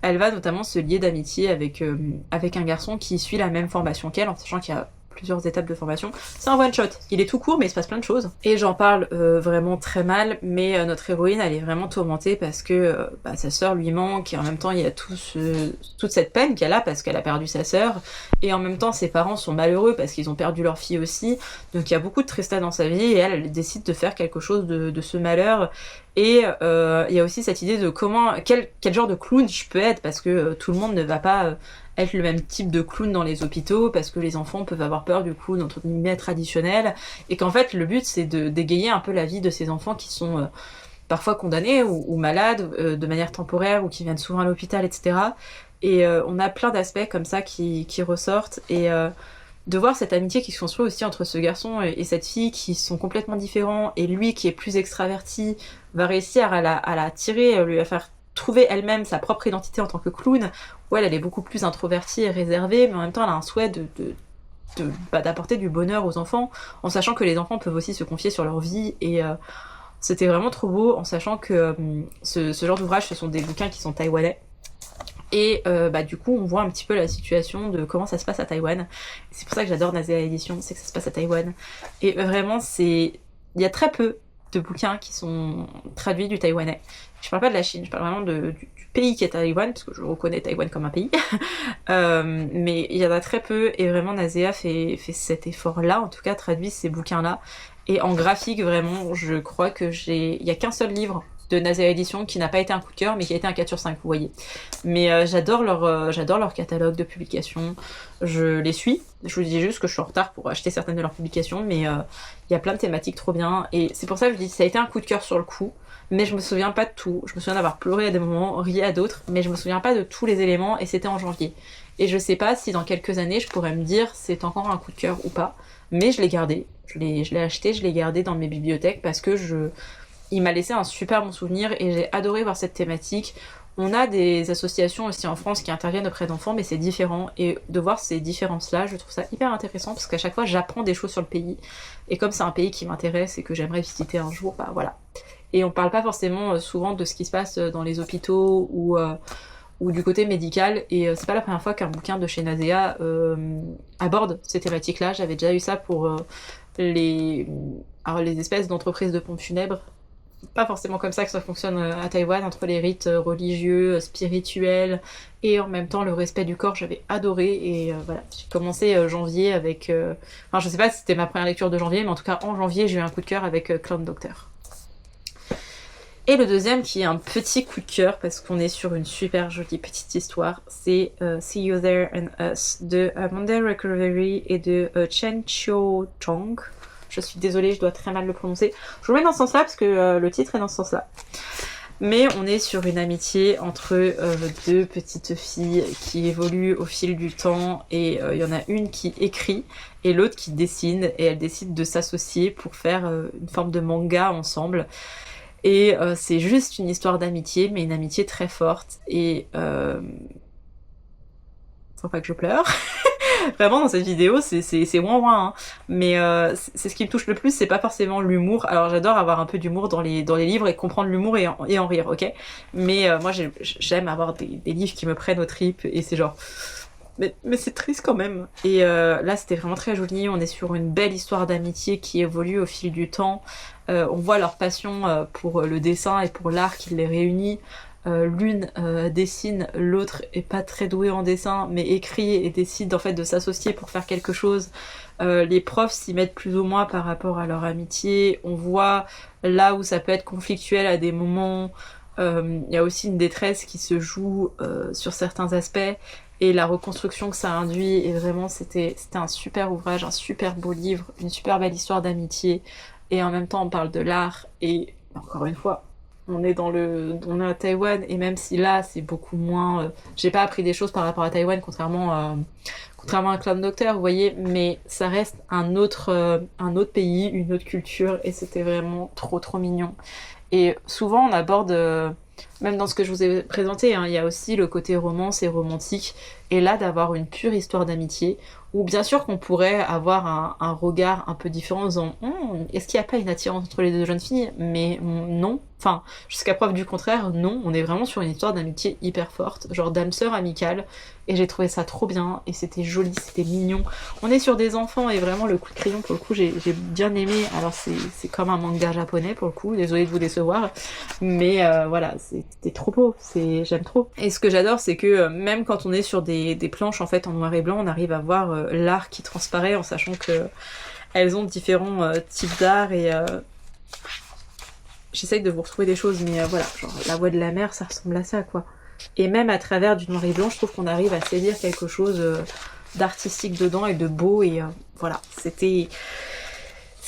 Elle va notamment se lier d'amitié avec un garçon qui suit la même formation qu'elle, en sachant qu'il y a plusieurs étapes de formation. C'est un one shot, il est tout court mais il se passe plein de choses. Et j'en parle vraiment très mal, mais notre héroïne elle est vraiment tourmentée parce que sa sœur lui manque, et en même temps il y a toute cette peine qu'elle a parce qu'elle a perdu sa sœur, et en même temps ses parents sont malheureux parce qu'ils ont perdu leur fille aussi, donc il y a beaucoup de tristesse dans sa vie, et elle décide de faire quelque chose de ce malheur. Et il y a aussi cette idée de quel genre de clown je peux être, parce que tout le monde ne va pas être le même type de clown dans les hôpitaux, parce que les enfants peuvent avoir peur du clown entre guillemets traditionnel, et qu'en fait le but c'est de dégayer un peu la vie de ces enfants qui sont parfois condamnés ou malades de manière temporaire, ou qui viennent souvent à l'hôpital, etc. Et on a plein d'aspects comme ça qui ressortent, et de voir cette amitié qui se construit aussi entre ce garçon et cette fille qui sont complètement différents, et lui qui est plus extraverti va réussir à la tirer, lui faire trouver elle-même sa propre identité en tant que clown, où elle est beaucoup plus introvertie et réservée, mais en même temps elle a un souhait d'apporter du bonheur aux enfants, en sachant que les enfants peuvent aussi se confier sur leur vie, et c'était vraiment trop beau, en sachant que ce genre d'ouvrage, ce sont des bouquins qui sont taïwanais. Et du coup, on voit un petit peu la situation de comment ça se passe à Taïwan. C'est pour ça que j'adore Nazea Édition, c'est que ça se passe à Taïwan. Et vraiment, il y a très peu de bouquins qui sont traduits du taïwanais. Je parle pas de la Chine, je parle vraiment du pays qui est Taïwan, parce que je reconnais Taïwan comme un pays. Mais il y en a très peu, et vraiment Nazea fait cet effort-là, en tout cas traduit ces bouquins-là. Et en graphique, vraiment, je crois que il y a qu'un seul livre de Nazea Édition qui n'a pas été un coup de cœur, mais qui a été un 4 sur 5, vous voyez. Mais j'adore leur catalogue de publications, je les suis, je vous dis juste que je suis en retard pour acheter certaines de leurs publications, mais il y a plein de thématiques trop bien, et c'est pour ça que je dis ça a été un coup de cœur sur le coup, mais je me souviens pas de tout. Je me souviens d'avoir pleuré à des moments, ri à d'autres, mais je me souviens pas de tous les éléments, et c'était en janvier. Et je sais pas si dans quelques années je pourrais me dire c'est encore un coup de cœur ou pas, mais je l'ai gardé, je l'ai acheté, je l'ai gardé dans mes bibliothèques parce que il m'a laissé un super bon souvenir, et j'ai adoré voir cette thématique. On a des associations aussi en France qui interviennent auprès d'enfants, mais c'est différent, et de voir ces différences-là, je trouve ça hyper intéressant, parce qu'à chaque fois j'apprends des choses sur le pays, et comme c'est un pays qui m'intéresse et que j'aimerais visiter un jour, voilà. Et on parle pas forcément souvent de ce qui se passe dans les hôpitaux ou du côté médical, et c'est pas la première fois qu'un bouquin de chez Nazea aborde ces thématiques-là. J'avais déjà eu ça pour les espèces d'entreprises de pompes funèbres. Pas forcément comme ça que ça fonctionne à Taïwan, entre les rites religieux, spirituels, et en même temps le respect du corps. J'avais adoré, et voilà, j'ai commencé janvier avec... je sais pas si c'était ma première lecture de janvier, mais en tout cas en janvier j'ai eu un coup de cœur avec Clone Doctor. Et le deuxième, qui est un petit coup de cœur parce qu'on est sur une super jolie petite histoire, c'est See You There and Us de Monday Recovery et de Chen Chiu Chong. Je suis désolée, je dois très mal le prononcer. Je vous le mets dans ce sens-là parce que le titre est dans ce sens-là. Mais on est sur une amitié entre deux petites filles qui évoluent au fil du temps, et il y en a une qui écrit et l'autre qui dessine, et elles décident de s'associer pour faire une forme de manga ensemble. Et c'est juste une histoire d'amitié, mais une amitié très forte, et faut pas que je pleure. Vraiment dans cette vidéo c'est ouin ouin, hein. Mais c'est ce qui me touche le plus, c'est pas forcément l'humour. Alors j'adore avoir un peu d'humour dans les livres et comprendre l'humour et en rire, ok. Mais moi j'aime avoir des livres qui me prennent aux tripes, et c'est genre mais c'est triste quand même. Et là c'était vraiment très joli, on est sur une belle histoire d'amitié qui évolue au fil du temps. On voit leur passion pour le dessin et pour l'art qui les réunit. L'une dessine, l'autre est pas très douée en dessin, mais écrit et décide en fait de s'associer pour faire quelque chose. Les profs s'y mettent plus ou moins par rapport à leur amitié. On voit là où ça peut être conflictuel à des moments. Il y a aussi une détresse qui se joue sur certains aspects. Et la reconstruction que ça induit, et vraiment c'était un super ouvrage, un super beau livre, une super belle histoire d'amitié. Et en même temps on parle de l'art, et encore une fois, on est à Taïwan, et même si là c'est beaucoup moins... j'ai pas appris des choses par rapport à Taïwan, contrairement à Clown Doctor, vous voyez, mais ça reste un autre pays, une autre culture, et c'était vraiment trop mignon. Et souvent on aborde, même dans ce que je vous ai présenté, hein, il y a aussi le côté romance et romantique, et là d'avoir une pure histoire d'amitié, où bien sûr qu'on pourrait avoir un regard un peu différent en disant est-ce qu'il n'y a pas une attirance entre les deux jeunes filles, mais non, enfin jusqu'à preuve du contraire, non, on est vraiment sur une histoire d'amitié hyper forte, genre d'âme-sœur amicale, et j'ai trouvé ça trop bien, et c'était joli, c'était mignon. On est sur des enfants, et vraiment le coup de crayon pour le coup j'ai bien aimé. Alors c'est comme un manga japonais pour le coup, désolée de vous décevoir, mais voilà, c'était trop beau, j'aime trop. Et ce que j'adore, c'est que même quand on est sur des planches en fait en noir et blanc, on arrive à voir l'art qui transparaît, en sachant que elles ont différents types d'art, et j'essaye de vous retrouver des choses, mais voilà, genre la voix de la mer, ça ressemble à ça quoi. Et même à travers du noir et blanc, je trouve qu'on arrive à saisir quelque chose d'artistique dedans et de beau, et voilà, ça a été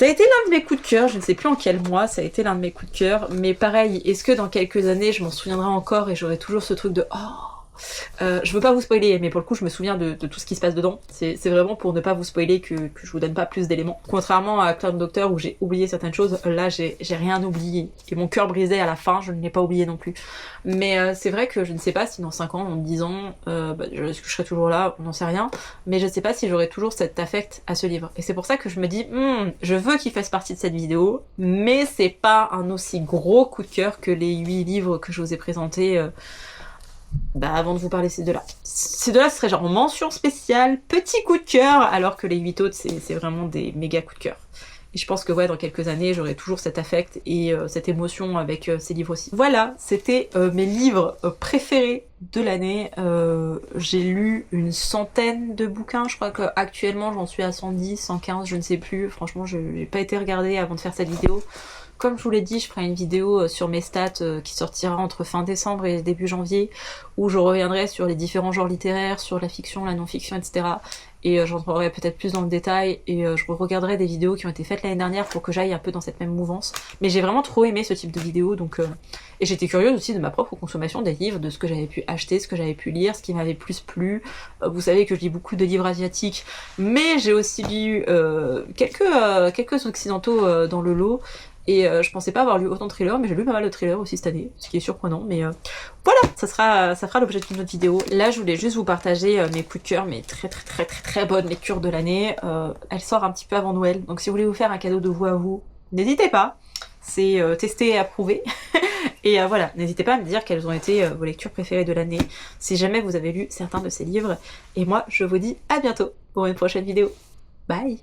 l'un de mes coups de cœur, je ne sais plus en quel mois, ça a été l'un de mes coups de cœur, mais pareil, est-ce que dans quelques années je m'en souviendrai encore et j'aurai toujours ce truc de je veux pas vous spoiler, mais pour le coup je me souviens de tout ce qui se passe dedans. C'est vraiment pour ne pas vous spoiler que je vous donne pas plus d'éléments. Contrairement à Clown Doctor où j'ai oublié certaines choses, là j'ai rien oublié. Et mon cœur brisé à la fin, je ne l'ai pas oublié non plus. Mais c'est vrai que je ne sais pas si dans 5 ans, dans 10 ans, est-ce que je serai toujours là, on n'en sait rien. Mais je sais pas si j'aurai toujours cet affect à ce livre. Et c'est pour ça que je me dis, je veux qu'il fasse partie de cette vidéo, mais c'est pas un aussi gros coup de cœur que les 8 livres que je vous ai présentés avant de vous parler de ces deux-là. Ces deux-là, ce serait genre mention spéciale, petit coup de cœur, alors que les 8 autres, c'est vraiment des méga coups de cœur. Et je pense que ouais, dans quelques années, j'aurai toujours cet affect et cette émotion avec ces livres aussi. Voilà, c'était mes livres préférés de l'année. J'ai lu une centaine de bouquins, je crois qu'actuellement j'en suis à 110, 115, je ne sais plus. Franchement, je n'ai pas été regarder avant de faire cette vidéo. Comme je vous l'ai dit, je ferai une vidéo sur mes stats qui sortira entre fin décembre et début janvier, où je reviendrai sur les différents genres littéraires, sur la fiction, la non-fiction, etc. Et j'entrerai peut-être plus dans le détail, et je regarderai des vidéos qui ont été faites l'année dernière pour que j'aille un peu dans cette même mouvance. Mais j'ai vraiment trop aimé ce type de vidéo, donc et j'étais curieuse aussi de ma propre consommation des livres, de ce que j'avais pu acheter, ce que j'avais pu lire, ce qui m'avait plus plu. Vous savez que je lis beaucoup de livres asiatiques, mais j'ai aussi lu quelques occidentaux dans le lot. Et je pensais pas avoir lu autant de thrillers, mais j'ai lu pas mal de thrillers aussi cette année, ce qui est surprenant, mais voilà, ça fera l'objet d'une autre vidéo. Là, je voulais juste vous partager mes coups de cœur, mes très bonnes lectures de l'année. Elle sort un petit peu avant Noël, donc si vous voulez vous faire un cadeau de vous à vous, n'hésitez pas, c'est testé et approuvé. Et voilà, n'hésitez pas à me dire quelles ont été vos lectures préférées de l'année, si jamais vous avez lu certains de ces livres. Et moi, je vous dis à bientôt pour une prochaine vidéo. Bye!